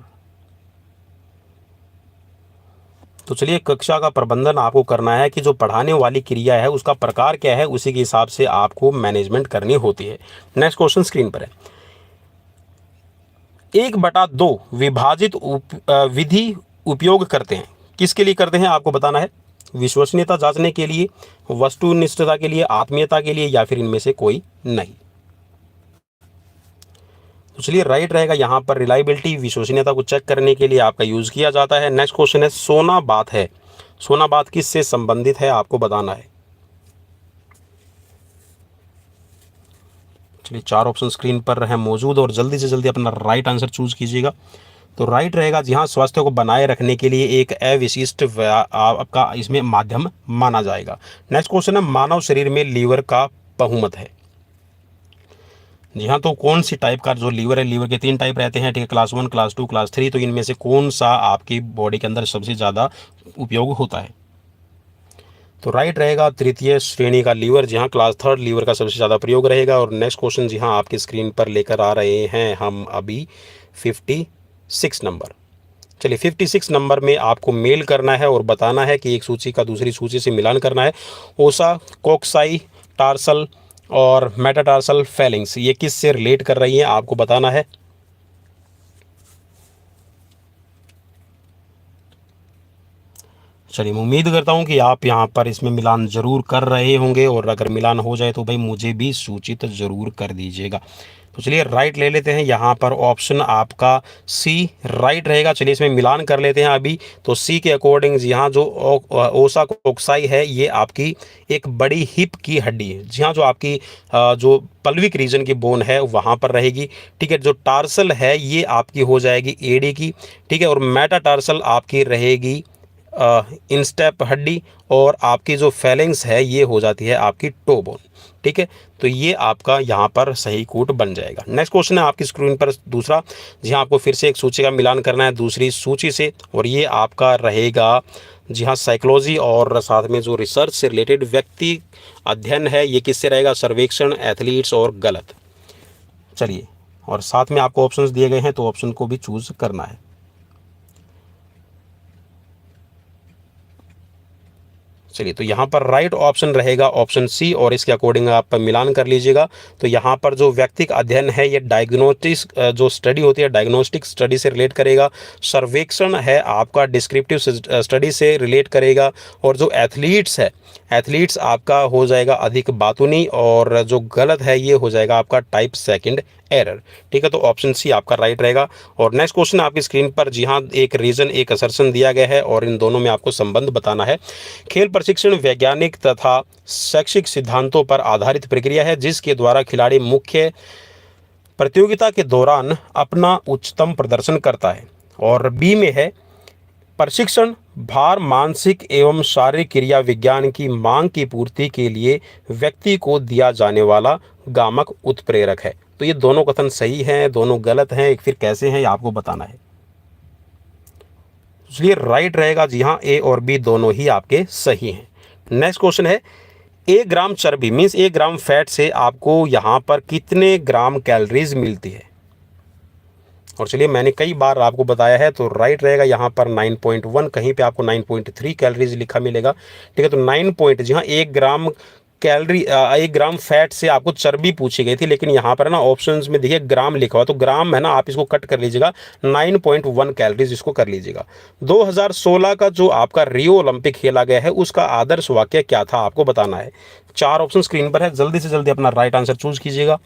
Speaker 1: तो चलिए कक्षा का प्रबंधन आपको करना है कि जो पढ़ाने वाली क्रिया है उसका प्रकार क्या है, उसी के हिसाब से आपको मैनेजमेंट करनी होती है। नेक्स्ट क्वेश्चन स्क्रीन पर है। 1/2 विभाजित विधि उपयोग करते हैं, किसके लिए करते हैं आपको बताना है। विश्वसनीयता जांचने के लिए, वस्तुनिष्ठता के लिए, आत्मीयता के लिए या फिर इनमें से कोई नहीं। तो चलिए राइट रहेगा यहाँ पर रिलायबिलिटी, विश्वसनीयता को चेक करने के लिए आपका यूज़ किया जाता है। नेक्स्ट क्वेश्चन है सोना बात है, सोना बात किससे संबंधित है आपको बताना है। चलिए 4 ऑप्शन स्क्रीन पर है मौजूद और जल्दी से जल्दी अपना राइट आंसर चूज कीजिएगा। तो राइट रहेगा जी हाँ, स्वास्थ्य को बनाए रखने के लिए एक अविशिष्ट आपका इसमें माध्यम माना जाएगा। नेक्स्ट क्वेश्चन है मानव शरीर में लीवर का बहुमत है। जी हाँ, तो कौन सी टाइप का जो लीवर है, लीवर के 3 टाइप रहते हैं, ठीक है, क्लास 1, क्लास 2, क्लास 3। तो इनमें से कौन सा आपकी बॉडी के अंदर सबसे ज़्यादा उपयोग होता है। तो राइट रहेगा तृतीय श्रेणी का लीवर, जी हाँ, क्लास 3 लीवर का सबसे ज़्यादा प्रयोग रहेगा। और नेक्स्ट क्वेश्चन जी हाँ आपकी स्क्रीन पर लेकर आ रहे हैं हम अभी 56 नंबर। चलिए 56 नंबर में आपको मेल करना है और बताना है कि एक सूची का दूसरी सूची से मिलान करना है। ओसा, कोक्साई, टार्सल और मेटाटार्सल फेलिंग्स ये किस से रिलेट कर रही हैं आपको बताना है। चलिए मैं उम्मीद करता हूं कि आप यहां पर इसमें मिलान ज़रूर कर रहे होंगे और अगर मिलान हो जाए तो भाई मुझे भी सूचित ज़रूर कर दीजिएगा। तो चलिए राइट ले लेते हैं, यहाँ पर ऑप्शन आपका सी राइट रहेगा। चलिए इसमें मिलान कर लेते हैं अभी। तो सी के अकॉर्डिंग यहाँ जो ओसा कोक्साई है ये आपकी एक बड़ी हिप की हड्डी है। जी हाँ, जो आपकी जो पल्विक रीजन की बोन है वहाँ पर रहेगी, ठीक है। जो टार्सल है ये आपकी हो जाएगी एडी की, ठीक है। और मेटाटार्सल आपकी रहेगी इंस्टेप हड्डी और आपकी जो फेलिंग्स है ये हो जाती है आपकी टो बोन, ठीक है। तो ये आपका यहाँ पर सही कूट बन जाएगा। नेक्स्ट क्वेश्चन है आपकी स्क्रीन पर दूसरा, जी हाँ आपको फिर से एक सूची का मिलान करना है दूसरी सूची से और ये आपका रहेगा जी हाँ साइकोलॉजी और साथ में जो रिसर्च से रिलेटेड व्यक्ति अध्ययन है ये किससे रहेगा, सर्वेक्षण, एथलीट्स और गलत। चलिए और साथ में आपको ऑप्शंस दिए गए हैं तो ऑप्शन को भी चूज करना है। चलिए तो यहाँ पर राइट ऑप्शन रहेगा ऑप्शन सी और इसके अकॉर्डिंग आप मिलान कर लीजिएगा। तो यहाँ पर जो व्यक्तिक अध्ययन है ये डायग्नोस्टिक जो स्टडी होती है डायग्नोस्टिक स्टडी से रिलेट करेगा। सर्वेक्षण है आपका डिस्क्रिप्टिव स्टडी से रिलेट करेगा और जो एथलीट्स है एथलीट्स आपका हो जाएगा अधिक बातूनी और जो गलत है ये हो जाएगा आपका टाइप सेकंड एरर, ठीक है। तो ऑप्शन सी आपका राइट रहेगा। और नेक्स्ट क्वेश्चन आपकी स्क्रीन पर जी हाँ एक रीजन एक असर्शन दिया गया है और इन दोनों में आपको संबंध बताना है। खेल प्रशिक्षण वैज्ञानिक तथा शैक्षिक सिद्धांतों पर आधारित प्रक्रिया है जिसके द्वारा खिलाड़ी मुख्य प्रतियोगिता के दौरान अपना उच्चतम प्रदर्शन करता है। और बी में है प्रशिक्षण भार मानसिक एवं शारीरिक क्रिया विज्ञान की मांग की पूर्ति के लिए व्यक्ति को दिया जाने वाला गामक उत्प्रेरक है। तो ये दोनों कथन सही हैं, दोनों गलत हैं, फिर कैसे हैं ये आपको बताना है। इसलिए राइट रहेगा जी हाँ ए और बी दोनों ही आपके सही हैं। नेक्स्ट क्वेश्चन है 1 ग्राम चर्बी मीन्स 1 ग्राम फैट से आपको यहाँ पर कितने ग्राम कैलोरीज मिलती है। और चलिए मैंने कई बार आपको बताया है तो राइट रहेगा यहाँ पर 9.1, कहीं पे आपको 9.3 कैलोरीज लिखा मिलेगा, ठीक है। तो 9 पॉइंट जी हाँ 1 ग्राम कैलोरी 1 ग्राम फैट से आपको चर्बी पूछी गई थी लेकिन यहाँ पर ना ऑप्शंस में देखिए ग्राम लिखा हुआ तो ग्राम है ना आप इसको कट कर लीजिएगा 9.1 कैलोरीज इसको कर लीजिएगा। 2016 का जो आपका रियो ओलंपिक खेला गया है उसका आदर्श वाक्य क्या था आपको बताना है। 4 ऑप्शन स्क्रीन पर है, जल्दी से जल्दी अपना राइट आंसर चूज कीजिएगा।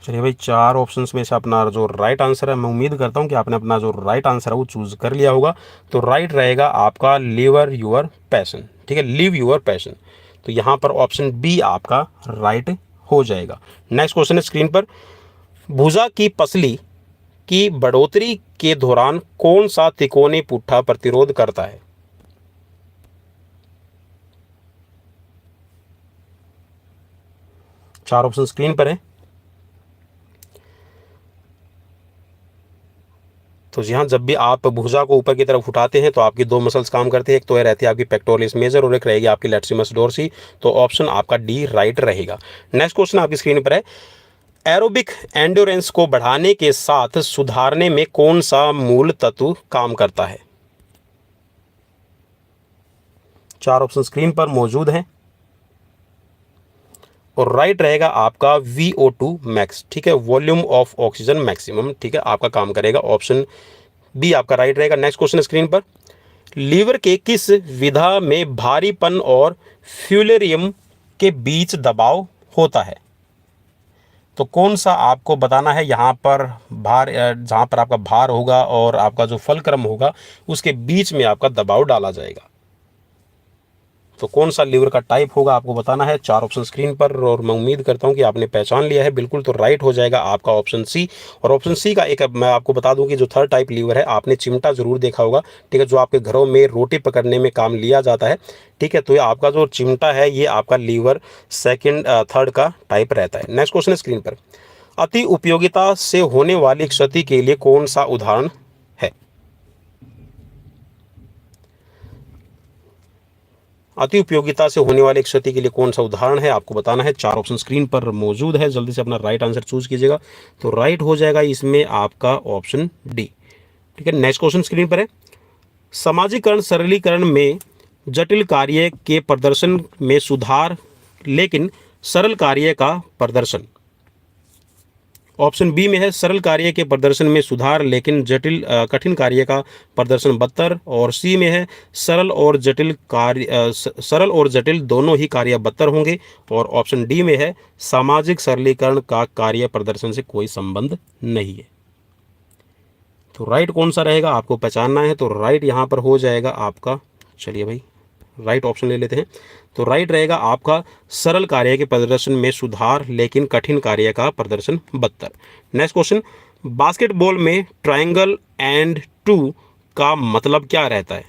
Speaker 1: चलिए भाई 4 ऑप्शंस में से अपना जो राइट आंसर है मैं उम्मीद करता हूँ कि आपने अपना जो राइट आंसर है वो चूज कर लिया होगा। तो राइट रहेगा आपका लिवर योर पैशन, ठीक है, लिव योर पैशन। तो यहाँ पर ऑप्शन बी आपका राइट हो जाएगा। नेक्स्ट क्वेश्चन है स्क्रीन पर भुजा की पसली की बढ़ोतरी के दौरान कौन सा तिकोनी पुट्ठा प्रतिरोध करता है। चार ऑप्शन स्क्रीन पर है। तो जी हाँ जब भी आप भुजा को ऊपर की तरफ उठाते हैं तो आपकी 2 मसल्स काम करते हैं, एक तो रहती है आपकी पेक्टोरलिस मेजर और एक रहेगी आपकी लैट्रिमस डोर्सी। तो ऑप्शन आपका डी राइट रहेगा। नेक्स्ट क्वेश्चन आपकी स्क्रीन पर है एरोबिक एंड्योरेंस को बढ़ाने के साथ सुधारने में कौन सा मूल तत्व काम करता है। 4 ऑप्शन स्क्रीन पर मौजूद हैं और राइट रहेगा आपका VO2 मैक्स, ठीक है, वॉल्यूम ऑफ ऑक्सीजन मैक्सिमम, ठीक है, आपका काम करेगा। ऑप्शन बी आपका राइट रहेगा। नेक्स्ट क्वेश्चन स्क्रीन पर लीवर के किस विधा में भारीपन और फ्यूलेरियम के बीच दबाव होता है? तो कौन सा आपको बताना है यहाँ पर भार, जहाँ पर आपका भार होगा और आपका जो फलक्रम होगा उसके बीच में आपका दबाव डाला जाएगा। तो कौन सा लीवर का टाइप होगा आपको बताना है। 4 ऑप्शन स्क्रीन पर, और मैं उम्मीद करता हूं कि आपने पहचान लिया है बिल्कुल। तो राइट हो जाएगा आपका ऑप्शन सी। और ऑप्शन सी का एक मैं आपको बता दूं कि जो थर्ड टाइप लीवर है, आपने चिमटा जरूर देखा होगा, ठीक है, जो आपके घरों में रोटी पकड़ने में काम लिया जाता है, ठीक है। तो ये आपका जो चिमटा है ये आपका लीवर थर्ड का टाइप रहता है। नेक्स्ट क्वेश्चन स्क्रीन पर, अति उपयोगिता से होने वाली क्षति के लिए कौन सा उदाहरण है? अति उपयोगिता से होने वाली क्षति के लिए कौन सा उदाहरण है आपको बताना है। 4 ऑप्शन स्क्रीन पर मौजूद है, जल्दी से अपना राइट आंसर चूज कीजिएगा। तो राइट हो जाएगा इसमें आपका ऑप्शन डी, ठीक है। नेक्स्ट क्वेश्चन स्क्रीन पर है, समाजीकरण सरलीकरण में जटिल कार्य के प्रदर्शन में सुधार लेकिन सरल कार्य का प्रदर्शन। ऑप्शन बी में है सरल कार्य के प्रदर्शन में सुधार लेकिन कठिन कार्य का प्रदर्शन बदतर। और सी में है सरल और जटिल दोनों ही कार्य बदतर होंगे। और ऑप्शन डी में है सामाजिक सरलीकरण का कार्य प्रदर्शन से कोई संबंध नहीं है। तो राइट कौन सा रहेगा आपको पहचानना है। तो राइट यहाँ पर हो जाएगा आपका, चलिए भाई राइट ऑप्शन ले लेते हैं। तो राइट रहेगा आपका सरल कार्य के प्रदर्शन में सुधार लेकिन कठिन कार्य का प्रदर्शन बदतर। नेक्स्ट क्वेश्चन, बास्केटबॉल में ट्रायंगल एंड 2 का मतलब क्या रहता है?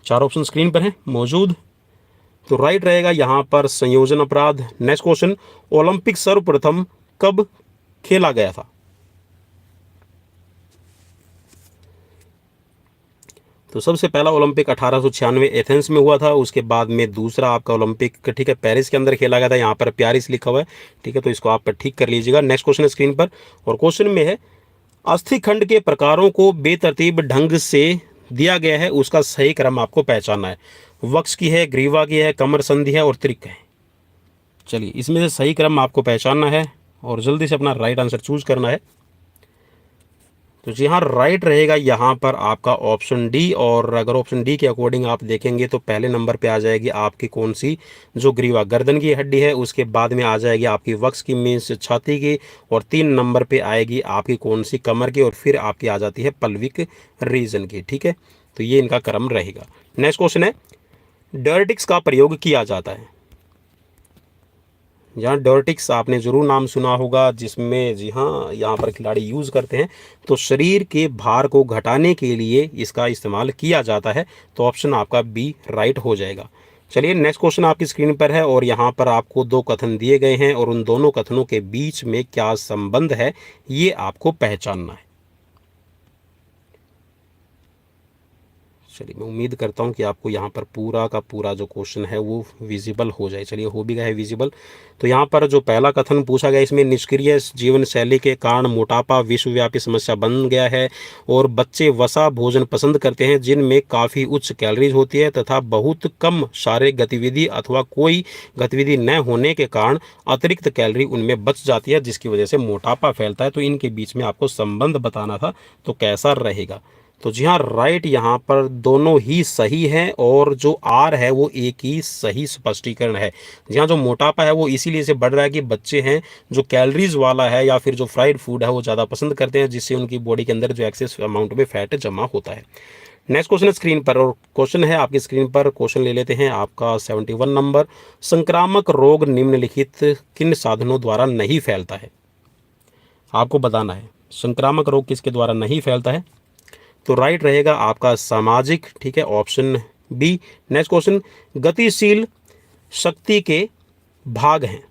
Speaker 1: 4 ऑप्शन स्क्रीन पर है मौजूद। तो राइट रहेगा यहां पर संयोजन अपराध। नेक्स्ट क्वेश्चन, ओलंपिक सर्वप्रथम कब खेला गया था? तो सबसे पहला ओलंपिक 1896 एथेंस में हुआ था। उसके बाद में दूसरा आपका ओलंपिक, ठीक है, पेरिस के अंदर खेला गया था। यहाँ पर प्यारिस लिखा हुआ है, ठीक है, तो इसको आप ठीक कर लीजिएगा। नेक्स्ट क्वेश्चन स्क्रीन पर, और क्वेश्चन में है अस्थि खंड के प्रकारों को बेतरतीब ढंग से दिया गया है, उसका सही क्रम आपको पहचानना है। वक्ष की है, ग्रीवा की है, कमर संधि है और त्रिक है। चलिए इसमें से सही क्रम आपको पहचानना है और जल्दी से अपना राइट आंसर चूज करना है। तो जी हाँ, राइट रहेगा यहाँ पर आपका ऑप्शन डी। और अगर ऑप्शन डी के अकॉर्डिंग आप देखेंगे तो पहले नंबर पे आ जाएगी आपकी कौन सी, जो ग्रीवा गर्दन की हड्डी है। उसके बाद में आ जाएगी आपकी वक्ष की, मीन्स छाती की। और 3 नंबर पे आएगी आपकी कौन सी, कमर की। और फिर आपकी आ जाती है पल्विक रीजन की, ठीक है। तो ये इनका क्रम रहेगा। नेक्स्ट क्वेश्चन है, डर्टिक्स का प्रयोग किया जाता है। यहाँ डर्टिक्स आपने ज़रूर नाम सुना होगा, जिसमें जी हाँ यहाँ पर खिलाड़ी यूज़ करते हैं। तो शरीर के भार को घटाने के लिए इसका इस्तेमाल किया जाता है। तो ऑप्शन आपका बी राइट हो जाएगा। चलिए नेक्स्ट क्वेश्चन आपकी स्क्रीन पर है, और यहाँ पर आपको 2 कथन दिए गए हैं और उन दोनों कथनों के बीच में क्या संबंध है ये आपको पहचानना है। चलिए मैं उम्मीद करता हूँ कि आपको यहाँ पर पूरा का पूरा जो क्वेश्चन है वो विजिबल हो जाए। चलिए हो भी गया है विजिबल। तो यहाँ पर जो पहला कथन पूछा गया, इसमें निष्क्रिय जीवन शैली के कारण मोटापा विश्वव्यापी समस्या बन गया है और बच्चे वसा भोजन पसंद करते हैं जिनमें काफ़ी उच्च कैलोरीज होती है तथा बहुत कम शारीरिक गतिविधि अथवा कोई गतिविधि न होने के कारण अतिरिक्त कैलोरी उनमें बच जाती है, जिसकी वजह से मोटापा फैलता है। तो इनके बीच में आपको संबंध बताना था, तो कैसा रहेगा। तो जी हाँ, राइट यहाँ पर दोनों ही सही हैं, और जो आर है वो एक ही सही स्पष्टीकरण है। जी हाँ, जो मोटापा है वो इसीलिए से बढ़ रहा है कि बच्चे हैं जो कैलोरीज वाला है या फिर जो फ्राइड फूड है वो ज़्यादा पसंद करते हैं, जिससे उनकी बॉडी के अंदर जो एक्सेस अमाउंट में फैट जमा होता है। नेक्स्ट क्वेश्चन है स्क्रीन पर, और क्वेश्चन है आपकी स्क्रीन पर। क्वेश्चन ले लेते हैं आपका 71 नंबर, संक्रामक रोग निम्नलिखित किन साधनों द्वारा नहीं फैलता है? आपको बताना है संक्रामक रोग किसके द्वारा नहीं फैलता है। तो राइट रहेगा आपका सामाजिक, ठीक है, ऑप्शन बी। नेक्स्ट क्वेश्चन, गतिशील शक्ति के भाग हैं।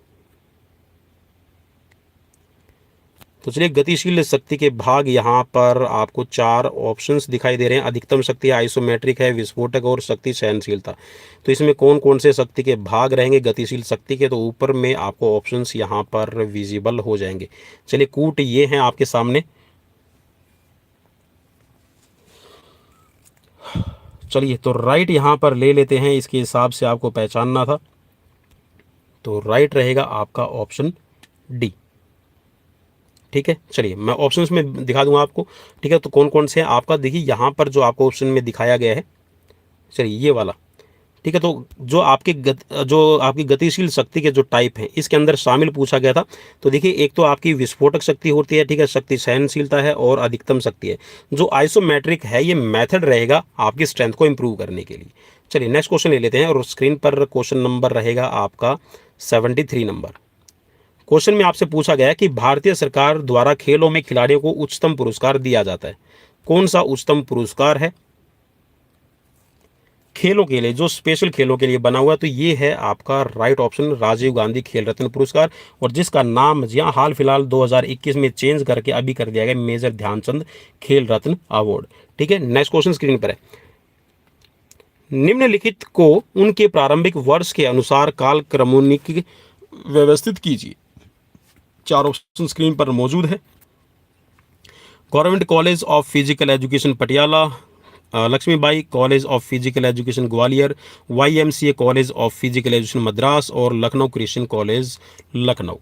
Speaker 1: तो चलिए गतिशील शक्ति के भाग यहाँ पर आपको 4 ऑप्शंस दिखाई दे रहे हैं। अधिकतम शक्ति, आइसोमेट्रिक है, विस्फोटक और शक्ति सहनशीलता। तो इसमें कौन कौन से शक्ति के भाग रहेंगे गतिशील शक्ति के? तो ऊपर में आपको ऑप्शंस यहाँ पर विजिबल हो जाएंगे। चलिए कूट ये हैं आपके सामने। चलिए तो राइट यहाँ पर ले लेते हैं, इसके हिसाब से आपको पहचानना था। तो राइट रहेगा आपका ऑप्शन डी, ठीक है, चलिए मैं ऑप्शंस में दिखा दूंगा आपको। ठीक है, तो कौन कौन से हैं आपका, देखिए यहाँ पर जो आपको ऑप्शन में दिखाया गया है, चलिए ये वाला। ठीक है, तो जो आपकी गतिशील शक्ति के जो टाइप हैं इसके अंदर शामिल पूछा गया था। तो देखिए, एक तो आपकी विस्फोटक शक्ति होती है, ठीक है, शक्ति सहनशीलता है, और अधिकतम शक्ति है। जो आइसोमेट्रिक है ये मेथड रहेगा आपकी स्ट्रेंथ को इंप्रूव करने के लिए। चलिए नेक्स्ट क्वेश्चन ले लेते हैं, और स्क्रीन पर क्वेश्चन नंबर रहेगा आपका 73 नंबर। क्वेश्चन में आपसे पूछा गया है कि भारतीय सरकार द्वारा खेलों में खिलाड़ियों को उच्चतम पुरस्कार दिया जाता है, कौन सा उच्चतम पुरस्कार है खेलों के लिए, जो स्पेशल खेलों के लिए बना हुआ है? तो ये है आपका राइट ऑप्शन, राजीव गांधी खेल रत्न पुरस्कार, और जिसका नाम जी हाँ हाल फिलहाल 2021 में चेंज करके अभी कर दिया गया मेजर ध्यानचंद खेल रत्न अवार्ड। ठीक है, नेक्स्ट क्वेश्चन स्क्रीन पर है। निम्नलिखित को उनके प्रारंभिक वर्ष के अनुसार काल क्रमोन्निक व्यवस्थित कीजिए। 4 ऑप्शन स्क्रीन पर मौजूद है। Government college of physical education Patiala, Lakshmibai college of physical education Gwalior, YMCA college of physical education Madras, और लखनऊ क्रिश्चियन कॉलेज लखनऊ।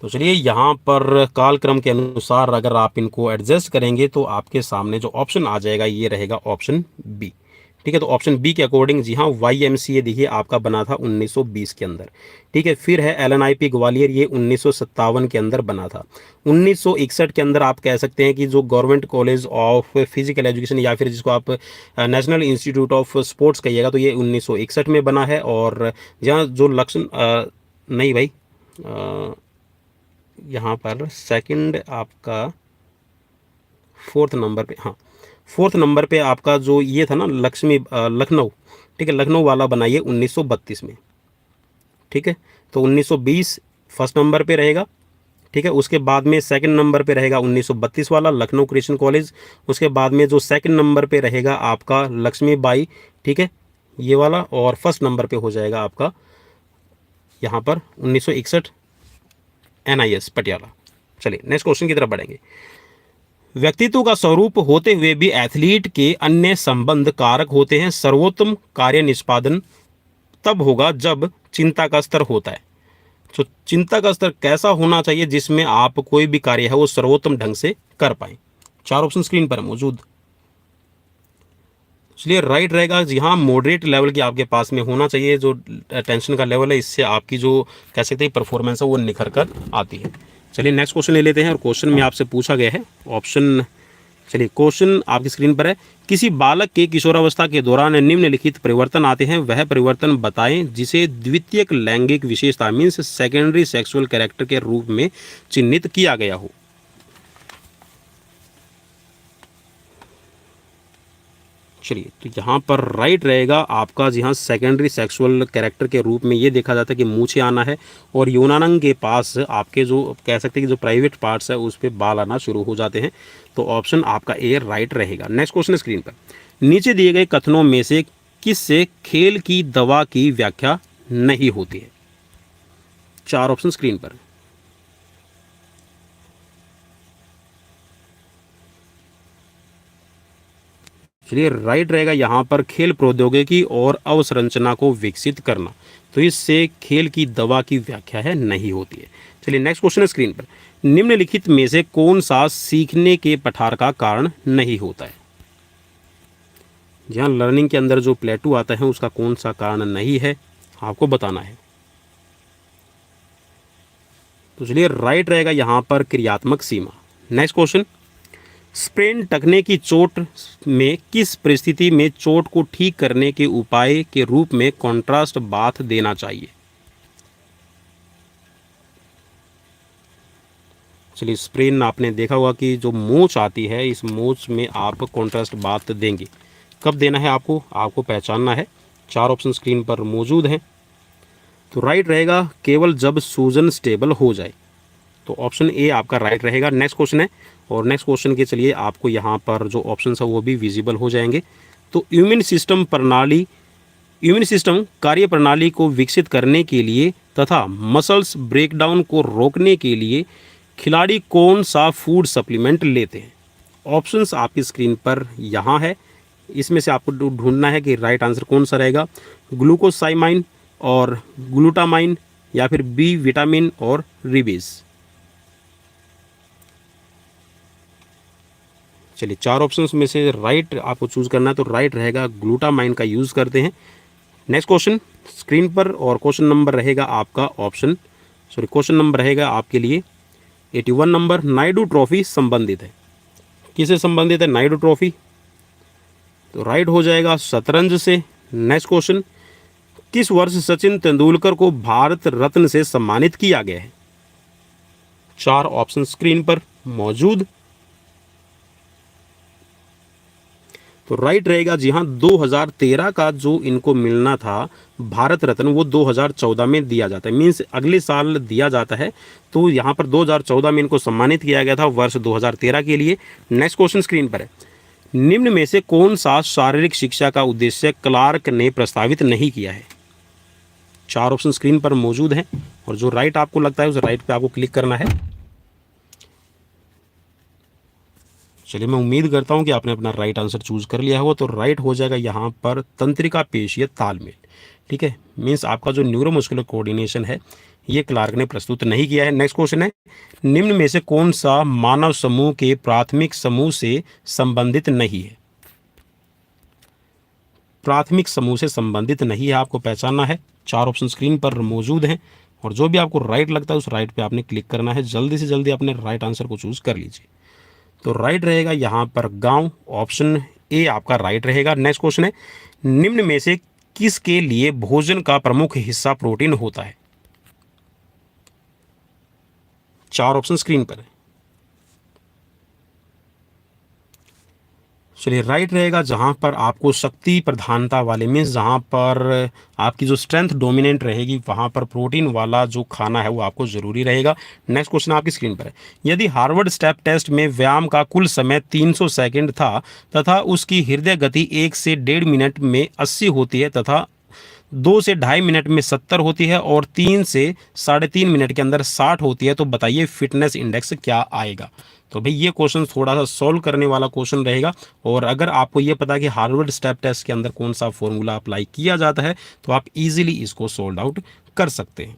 Speaker 1: तो चलिए यहाँ पर कालक्रम के अनुसार अगर आप इनको एडजस्ट करेंगे तो आपके सामने जो ऑप्शन आ जाएगा ये रहेगा ऑप्शन बी। ठीक है, तो ऑप्शन बी के अकॉर्डिंग जी हाँ YMCA देखिए आपका बना था 1920 के अंदर। ठीक है, फिर है LNIP ग्वालियर, ये 1957 के अंदर बना था। 1961 के अंदर आप कह सकते हैं कि जो government college of physical education, या फिर जिसको आप नेशनल इंस्टीट्यूट ऑफ स्पोर्ट्स कहिएगा, तो ये 1961 में बना है। और जहाँ जो लक्ष्य नहीं भाई, यहाँ पर सेकंड आपका 4th नंबर पे, हाँ 4th नंबर पे आपका जो ये था ना लखनऊ, ठीक है, लखनऊ वाला बनाइए 1932 में। ठीक है, तो 1920 फर्स्ट नंबर पे रहेगा। ठीक है, उसके बाद में सेकंड नंबर पे रहेगा 1932 वाला लखनऊ क्रिश्चियन कॉलेज। उसके बाद में जो सेकंड नंबर पे रहेगा आपका लक्ष्मीबाई, ठीक है, ये वाला, और फर्स्ट नंबर पे हो जाएगा आपका यहाँ पर 1961 NIS पटियाला। चलिए नेक्स्ट क्वेश्चन की तरफ बढ़ेंगे। व्यक्तित्व का स्वरूप होते हुए भी एथलीट के अन्य संबंध कारक होते हैं। सर्वोत्तम कार्य निष्पादन तब होगा जब चिंता का स्तर होता है। तो चिंता का स्तर कैसा होना चाहिए जिसमें आप कोई भी कार्य है वो सर्वोत्तम ढंग से कर पाए? 4 ऑप्शन स्क्रीन पर मौजूद। इसलिए राइट रहेगा जी हाँ मॉडरेट लेवल की आपके पास में होना चाहिए। जो टेंशन का लेवल है इससे आपकी जो कह सकते हैं परफॉर्मेंस है वो निखर कर आती है। चलिए नेक्स्ट क्वेश्चन ले लेते हैं, और क्वेश्चन में आपसे पूछा गया है ऑप्शन, चलिए क्वेश्चन आपकी स्क्रीन पर है। किसी बालक के किशोरावस्था के दौरान निम्नलिखित परिवर्तन आते हैं, वह परिवर्तन बताएं जिसे द्वितीयक लैंगिक विशेषता मीन्स सेकेंडरी सेक्सुअल कैरेक्टर के रूप में चिन्हित किया गया हो। चलिए, तो यहाँ पर राइट रहेगा आपका जी हाँ सेकेंडरी सेक्सुअल कैरेक्टर के रूप में ये देखा जाता है कि मूछें आना है, और यौनांग के पास आपके जो कह सकते हैं कि जो प्राइवेट पार्ट्स है उस पर बाल आना शुरू हो जाते हैं। तो ऑप्शन आपका ए राइट रहेगा। नेक्स्ट क्वेश्चन स्क्रीन पर। नीचे दिए गए कथनों में से किससे खेल की दवा की व्याख्या नहीं होती है? 4 ऑप्शन स्क्रीन पर। चलिए राइट रहेगा यहाँ पर खेल प्रौद्योगिकी और अवसंरचना को विकसित करना। तो इससे खेल की दवा की व्याख्या है नहीं होती है। चलिए नेक्स्ट क्वेश्चन है स्क्रीन पर। निम्नलिखित में से कौन सा सीखने के पठार का कारण नहीं होता है? जहाँ लर्निंग के अंदर जो प्लेटू आता है उसका कौन सा कारण नहीं है आपको बताना है। तो चलिए राइट रहेगा यहाँ पर क्रियात्मक सीमा। Next question. स्प्रेन टकने की चोट में किस परिस्थिति में चोट को ठीक करने के उपाय के रूप में कॉन्ट्रास्ट बाथ देना चाहिए? चलिए स्प्रेन आपने देखा होगा कि जो मोच आती है इस मोच में आप कॉन्ट्रास्ट बाथ देंगे। कब देना है आपको पहचानना है। 4 ऑप्शन स्क्रीन पर मौजूद हैं। तो राइट रहेगा केवल जब सूजन स्टेबल हो जाए। तो ऑप्शन ए आपका राइट रहेगा। नेक्स्ट क्वेश्चन है, और नेक्स्ट क्वेश्चन के चलिए आपको यहाँ पर जो ऑप्शन है वो भी विजिबल हो जाएंगे। तो इम्यून सिस्टम कार्य प्रणाली को विकसित करने के लिए तथा मसल्स ब्रेकडाउन को रोकने के लिए खिलाड़ी कौन सा फूड सप्लीमेंट लेते हैं? ऑप्शंस आपकी स्क्रीन पर यहाँ है। इसमें से आपको ढूंढना है कि राइट आंसर कौन सा रहेगा। ग्लूकोसामाइन और ग्लूटामाइन, या फिर बी विटामिन और रिबीज। चलिए 4 ऑप्शंस में से राइट आपको चूज करना है, तो राइट रहेगा ग्लूटामाइन का यूज करते हैं। नेक्स्ट क्वेश्चन स्क्रीन पर, और क्वेश्चन नंबर रहेगा आपका क्वेश्चन नंबर रहेगा आपके लिए 81 नंबर। नायडू ट्रॉफी संबंधित है, किससे संबंधित है नायडू ट्रॉफी? तो राइट हो जाएगा शतरंज से। नेक्स्ट क्वेश्चन, किस वर्ष सचिन तेंदुलकर को भारत रत्न से सम्मानित किया गया है? 4 ऑप्शन स्क्रीन पर मौजूद। तो राइट रहेगा जी हाँ, 2013 का जो इनको मिलना था भारत रत्न, वो 2014 में दिया जाता है, मीन्स अगले साल दिया जाता है। तो यहाँ पर 2014 में इनको सम्मानित किया गया था, वर्ष 2013 के लिए। नेक्स्ट क्वेश्चन स्क्रीन पर है, निम्न में से कौन सा शारीरिक शिक्षा का उद्देश्य क्लार्क ने प्रस्तावित नहीं किया है? 4 ऑप्शन स्क्रीन पर मौजूद हैं, और जो राइट आपको लगता है उस राइट पे आपको क्लिक करना है। चलिए मैं उम्मीद करता हूं कि आपने अपना राइट आंसर चूज कर लिया होगा। तो राइट हो जाएगा यहाँ पर तंत्रिका पेशीय तालमेल। ठीक है, मीन्स आपका जो न्यूरोमस्कुलर कोऑर्डिनेशन है ये क्लार्क ने प्रस्तुत नहीं किया है। नेक्स्ट क्वेश्चन है, निम्न में से कौन सा मानव समूह के प्राथमिक समूह से संबंधित नहीं है? प्राथमिक समूह से संबंधित नहीं है, आपको पहचानना है। 4 ऑप्शन स्क्रीन पर मौजूद हैं, और जो भी आपको राइट लगता है उस राइट पे आपने क्लिक करना है। जल्दी से जल्दी अपने राइट आंसर को चूज कर लीजिए। तो राइट रहेगा यहाँ पर गांव, ऑप्शन ए आपका राइट रहेगा। नेक्स्ट क्वेश्चन है, निम्न में से किसके लिए भोजन का प्रमुख हिस्सा प्रोटीन होता है? 4 ऑप्शन स्क्रीन पर है। चलिए राइट रहेगा जहाँ पर आपको शक्ति प्रधानता वाले, मीन्स जहाँ पर आपकी जो स्ट्रेंथ डोमिनेंट रहेगी वहाँ पर प्रोटीन वाला जो खाना है वो आपको ज़रूरी रहेगा। नेक्स्ट क्वेश्चन आपकी स्क्रीन पर है, यदि हार्वर्ड स्टेप टेस्ट में व्यायाम का कुल समय 300 सेकंड था तथा उसकी हृदय गति 1 से 1.5 मिनट में 80 होती है तथा 2 से 2.5 मिनट में 70 होती है और 3 से 3.5 मिनट के अंदर 60 होती है, तो बताइए फिटनेस इंडेक्स क्या आएगा? तो भाई ये क्वेश्चन थोड़ा सा सॉल्व करने वाला क्वेश्चन रहेगा, और अगर आपको ये पता है कि हार्वर्ड स्टेप टेस्ट के अंदर कौन सा फॉर्मूला अप्लाई किया जाता है तो आप इजीली इसको सोल्व आउट कर सकते हैं।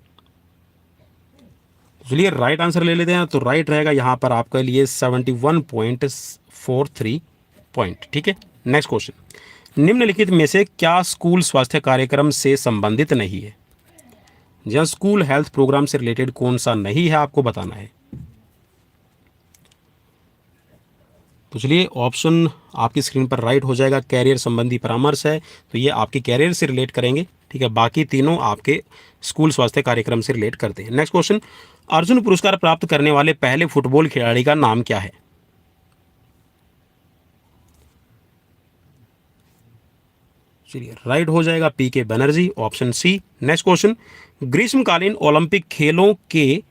Speaker 1: चलिए राइट आंसर ले लेते हैं। तो राइट रहेगा यहाँ पर आपके लिए 71.43 पॉइंट। ठीक है, नेक्स्ट क्वेश्चन, निम्नलिखित में से क्या स्कूल स्वास्थ्य कार्यक्रम से संबंधित नहीं है? जहाँ स्कूल हेल्थ प्रोग्राम से रिलेटेड कौन सा नहीं है आपको बताना है। तो चलिए ऑप्शन आपकी स्क्रीन पर राइट हो जाएगा, कैरियर संबंधी परामर्श है, तो ये आपके कैरियर से रिलेट करेंगे। ठीक है, बाकी तीनों आपके स्कूल स्वास्थ्य कार्यक्रम से रिलेट करते हैं। नेक्स्ट क्वेश्चन, अर्जुन पुरस्कार प्राप्त करने वाले पहले फुटबॉल खिलाड़ी का नाम क्या है? चलिए राइट हो जाएगा PK Banerjee, option C. Next question, ग्रीष्मकालीन ओलंपिक खेलों के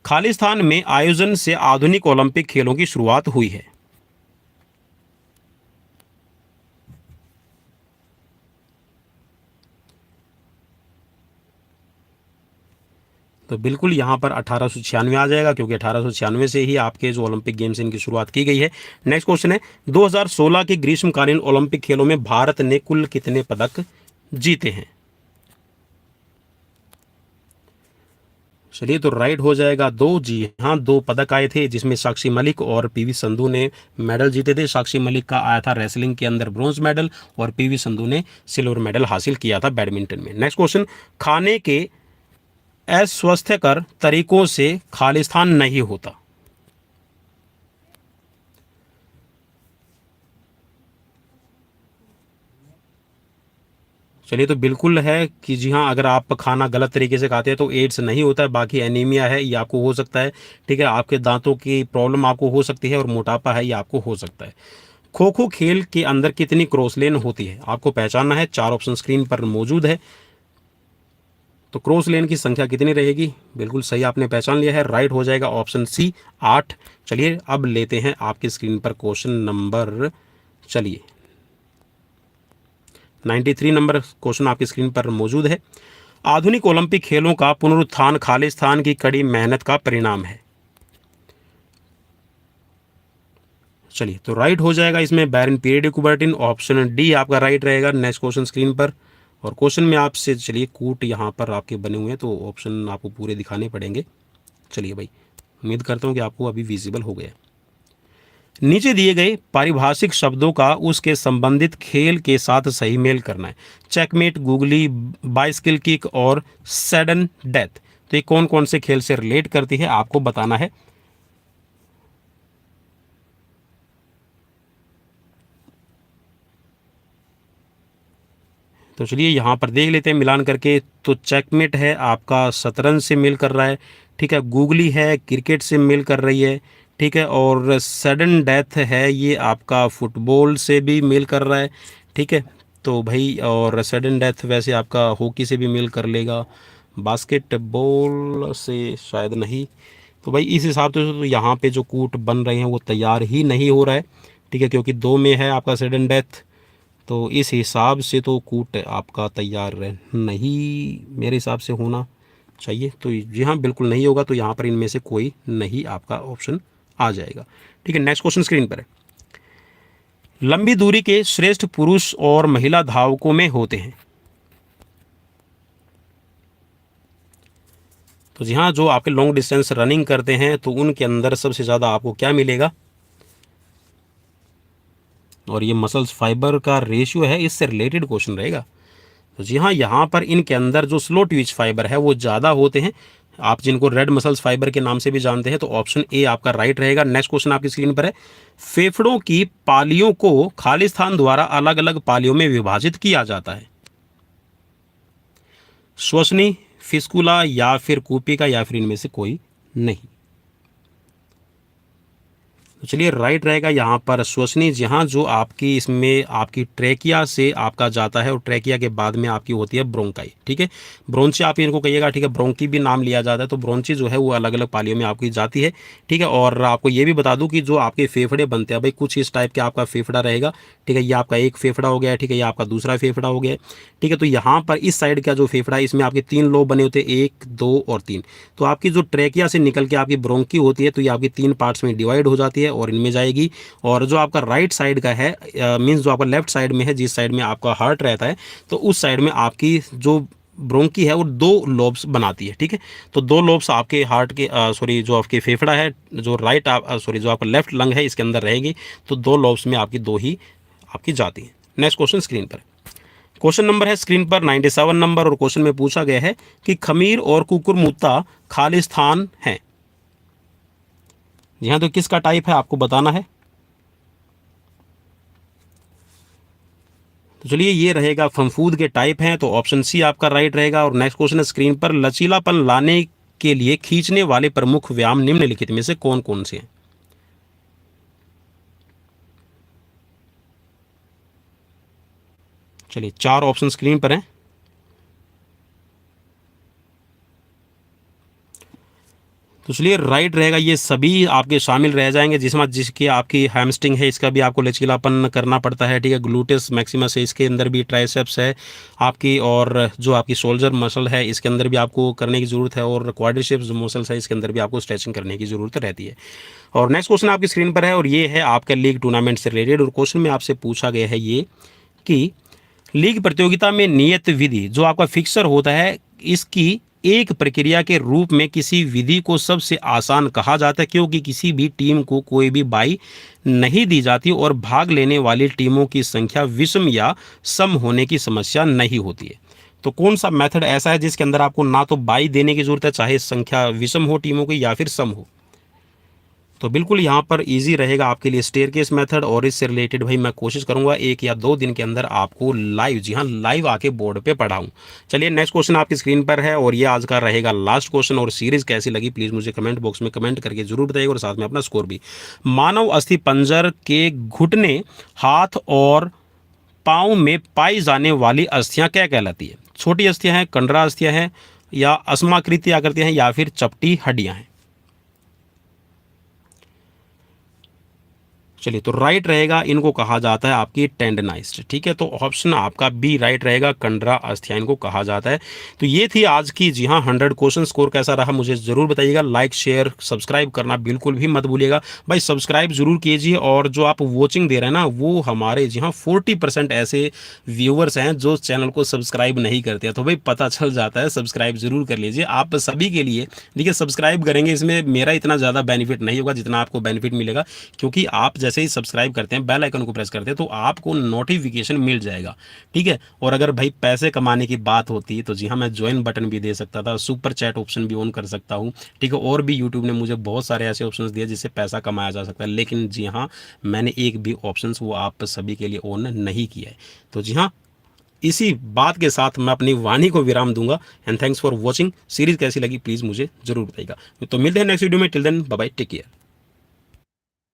Speaker 1: खालिस्तान में आयोजन से आधुनिक ओलंपिक खेलों की शुरुआत हुई है? तो बिल्कुल यहाँ पर 1896 आ जाएगा, क्योंकि 1896 से ही आपके जो ओलंपिक गेम्स इनकी शुरुआत की गई है। नेक्स्ट क्वेश्चन है, 2016 के ग्रीष्मकालीन ओलंपिक खेलों में भारत ने कुल कितने पदक जीते हैं? चलिए तो राइट हो जाएगा 2। जी हाँ, 2 पदक आए थे, जिसमें साक्षी मलिक और पीवी संधू ने मेडल जीते थे। साक्षी मलिक का आया था रेसलिंग के अंदर ब्रॉन्ज मेडल, और पीवी संधू ने सिल्वर मेडल हासिल किया था बैडमिंटन में। नेक्स्ट क्वेश्चन, खाने के अस्वास्थ्यकर तरीकों से खालिस्तान नहीं होता? चलिए तो बिल्कुल है कि जी हाँ, अगर आप खाना गलत तरीके से खाते हैं तो एड्स नहीं होता है, बाकी एनीमिया है ये आपको हो सकता है। ठीक है, आपके दांतों की प्रॉब्लम आपको हो सकती है, और मोटापा है ये आपको हो सकता है। खो खो खेल के अंदर कितनी क्रॉस लेन होती है आपको पहचानना है। 4 ऑप्शन स्क्रीन पर मौजूद है। तो क्रॉस लेन की संख्या कितनी रहेगी? बिल्कुल सही आपने पहचान लिया है, राइट हो जाएगा ऑप्शन सी 8। चलिए अब लेते हैं आपकी स्क्रीन पर क्वेश्चन नंबर, चलिए 93 नंबर क्वेश्चन आपकी स्क्रीन पर मौजूद है। आधुनिक ओलंपिक खेलों का पुनरुत्थान खालिस्तान की कड़ी मेहनत का परिणाम है? चलिए तो राइट हो जाएगा इसमें बैरन पीरियड कुबर्टिन, ऑप्शन डी आपका राइट रहेगा। नेक्स्ट क्वेश्चन स्क्रीन पर, और क्वेश्चन में आपसे चलिए कूट यहाँ पर आपके बने हुए हैं तो ऑप्शन आपको पूरे दिखाने पड़ेंगे। चलिए भाई, उम्मीद करता हूँ कि आपको अभी विजिबल हो गया। नीचे दिए गए पारिभाषिक शब्दों का उसके संबंधित खेल के साथ सही मेल करना है। चेकमेट, गूगली, बाइसिकल किक और सडन डेथ, तो ये कौन कौन से खेल से रिलेट करती है आपको बताना है। तो चलिए यहाँ पर देख लेते हैं मिलान करके। तो चेकमेट है आपका शतरंज से मेल कर रहा है, ठीक है। गूगली है क्रिकेट से मेल कर रही है, ठीक है। और सडन डेथ है ये आपका फुटबॉल से भी मेल कर रहा है, ठीक है। तो भाई, और सडन डेथ वैसे आपका हॉकी से भी मेल कर लेगा, बास्केटबॉल से शायद नहीं। तो भाई इस हिसाब से तो यहाँ पे जो कूट बन रहे हैं वो तैयार ही नहीं हो रहा है, ठीक है, क्योंकि 2 में है आपका सडन डेथ। तो इस हिसाब से तो कूट आपका तैयार नहीं मेरे हिसाब से होना चाहिए। तो जी हाँ, बिल्कुल नहीं होगा। तो यहाँ पर इनमें से कोई नहीं आपका ऑप्शन आ जाएगा, ठीक है। नेक्स्ट क्वेश्चन स्क्रीन पर है। लंबी दूरी के श्रेष्ठ पुरुष और महिला धावकों में होते हैं। तो जी हाँ, जो आपके लॉन्ग डिस्टेंस रनिंग करते हैं तो उनके अंदर सबसे ज़्यादा आपको क्या मिलेगा, और ये मसल्स फाइबर का रेशियो है, इससे रिलेटेड क्वेश्चन रहेगा। तो जी हाँ, यहाँ पर इनके अंदर जो स्लो ट्विच फाइबर है वो ज़्यादा होते हैं, आप जिनको रेड मसल्स फाइबर के नाम से भी जानते हैं। तो ऑप्शन ए आपका राइट रहेगा। नेक्स्ट क्वेश्चन आपकी स्क्रीन पर है। फेफड़ों की पालियों को खालिस्तान द्वारा अलग अलग पालियों में विभाजित किया जाता है। श्वसनी, फिस्कुला या फिर कूपिका, या फिर इनमें से कोई नहीं। तो चलिए राइट रहेगा यहाँ पर श्वसनी, जहाँ जो आपकी इसमें आपकी ट्रेकिया से आपका जाता है और ट्रेकिया के बाद में आपकी होती है ब्रोंकाई, ठीक है। ब्रोंची आप इनको कहिएगा, ठीक है। ब्रोंकी भी नाम लिया जाता है। तो ब्रोंची जो है वो अलग अलग पालियों में आपकी जाती है, ठीक है। और आपको ये भी बता दूं कि जो आपके फेफड़े बनते हैं भाई, कुछ इस टाइप के आपका फेफड़ा रहेगा, ठीक है। ये आपका एक फेफड़ा हो गया, ठीक है। ये आपका दूसरा फेफड़ा हो गया, ठीक है। तो यहाँ पर इस साइड का जो फेफड़ा है इसमें आपके 3 लोब बने होते हैं, 1, 2 और 3। तो आपकी जो ट्रेकिया से निकल के आपकी ब्रोंकी होती है तो ये आपकी 3 पार्ट्स में डिवाइड हो जाती है और इनमें जाएगी। और जो आपका राइट साइड का है, मीन्स जो आपका लेफ्ट साइड में है, जिस साइड में आपका हार्ट रहता है, तो उस साइड में आपकी जो ब्रोंकी है वो 2 लोब्स बनाती है, ठीक है। तो 2 लोब्स आपके हार्ट के सॉरी जो आपके फेफड़ा है, जो राइट सॉरी जो आपका लेफ्ट लंग है इसके अंदर रहेगी। तो 2 लोब्स में आपकी 2 ही आपकी जाती है। नेक्स्ट क्वेश्चन स्क्रीन पर। क्वेश्चन नंबर है स्क्रीन पर 97 नंबर, और क्वेश्चन में पूछा गया है कि खमीर और कुकुरमुत्ता खालिस्तान है। जी हाँ, तो किसका टाइप है आपको बताना है। तो चलिए ये रहेगा फंफूद के टाइप हैं, तो ऑप्शन सी आपका राइट रहेगा। और नेक्स्ट क्वेश्चन है स्क्रीन पर। लचीलापन लाने के लिए खींचने वाले प्रमुख व्यायाम निम्नलिखित में से कौन कौन से हैं। चलिए 4 ऑप्शन स्क्रीन पर हैं। तो चलिए राइट रहेगा, ये सभी आपके शामिल रह जाएंगे, जिसमें जिसकी आपकी हैमस्ट्रिंग है इसका भी आपको लचीलापन करना पड़ता है, ठीक है। ग्लूटेस मैक्सिमस है, इसके अंदर भी ट्राइसेप्स है आपकी, और जो आपकी शोल्डर मसल है इसके अंदर भी आपको करने की ज़रूरत है, और क्वाड्रिसेप्स जो मसल्स है इसके अंदर भी आपको स्ट्रेचिंग करने की ज़रूरत रहती है। और नेक्स्ट क्वेश्चन आपकी स्क्रीन पर है, और ये है आपका लीग टूर्नामेंट से रिलेटेड। और क्वेश्चन में आपसे पूछा गया है ये कि लीग प्रतियोगिता में नियत विधि जो आपका फिक्सर होता है, इसकी एक प्रक्रिया के रूप में किसी विधि को सबसे आसान कहा जाता है, क्योंकि किसी भी टीम को कोई भी बाई नहीं दी जाती और भाग लेने वाली टीमों की संख्या विषम या सम होने की समस्या नहीं होती है। तो कौन सा मेथड ऐसा है जिसके अंदर आपको ना तो बाई देने की जरूरत है, चाहे संख्या विषम हो टीमों की या फिर सम हो। तो बिल्कुल यहाँ पर इजी रहेगा आपके लिए स्टेयरकेस मेथड। और इससे रिलेटेड भाई मैं कोशिश करूंगा 1 या 2 दिन के अंदर आपको लाइव, जी हाँ लाइव आके बोर्ड पे पढ़ाऊं। चलिए नेक्स्ट क्वेश्चन आपकी स्क्रीन पर है, और ये आज का रहेगा लास्ट क्वेश्चन। और सीरीज कैसी लगी प्लीज़ मुझे कमेंट बॉक्स में कमेंट करके जरूर बताइएगा, और साथ में अपना स्कोर भी। मानव अस्थि पंजर के घुटने, हाथ और पाँव में पाई जाने वाली अस्थियाँ क्या कहलाती है। छोटी अस्थियाँ हैं, कंडरा अस्थियाँ हैं, या अस्माकृति आकृतियाँ हैं, या फिर चपटी हड्डियाँ हैं। चलिए, तो राइट रहेगा, इनको कहा जाता है आपकी टेंडनाइज्ड। ठीक है, तो ऑप्शन आपका बी राइट रहेगा, कंडरा अस्थियां इनको कहा जाता है। तो ये थी आज की, जी हाँ, 100 क्वेश्चन। स्कोर कैसा रहा मुझे जरूर बताइएगा। लाइक शेयर सब्सक्राइब करना बिल्कुल भी मत भूलिएगा भाई, सब्सक्राइब जरूर कीजिए। और जो आप वॉचिंग दे रहे हैं ना, वो हमारे जी हाँ 40% ऐसे व्यूअर्स हैं जो चैनल को सब्सक्राइब नहीं करते हैं। तो भाई पता चल जाता है, सब्सक्राइब जरूर कर लीजिए आप सभी के लिए। देखिए, सब्सक्राइब करेंगे, इसमें मेरा इतना ज़्यादा बेनिफिट नहीं होगा जितना आपको बेनिफिट मिलेगा, क्योंकि आप जैसे ही सब्सक्राइब करते हैं, बेल आइकन को प्रेस करते हैं, तो आपको नोटिफिकेशन मिल जाएगा। ठीक है, और अगर भाई पैसे कमाने की बात होती तो जी हाँ, मैं ज्वाइन बटन भी दे सकता था, सुपर चैट ऑप्शन भी ऑन कर सकता हूँ। ठीक है, और भी यूट्यूब ने मुझे बहुत सारे ऐसे ऑप्शंस दिए जिससे पैसा कमाया जा सकता है, लेकिन जी हाँ, मैंने एक भी ऑप्शंस वो आप सभी के लिए ऑन नहीं किया है। तो जी हाँ, इसी बात के साथ मैं अपनी वाणी को विराम दूंगा। And thanks for watching. Series कैसी लगी प्लीज़ मुझे जरूर बताइएगा। तो मिलते हैं नेक्स्ट वीडियो में। Till then bye bye, take care.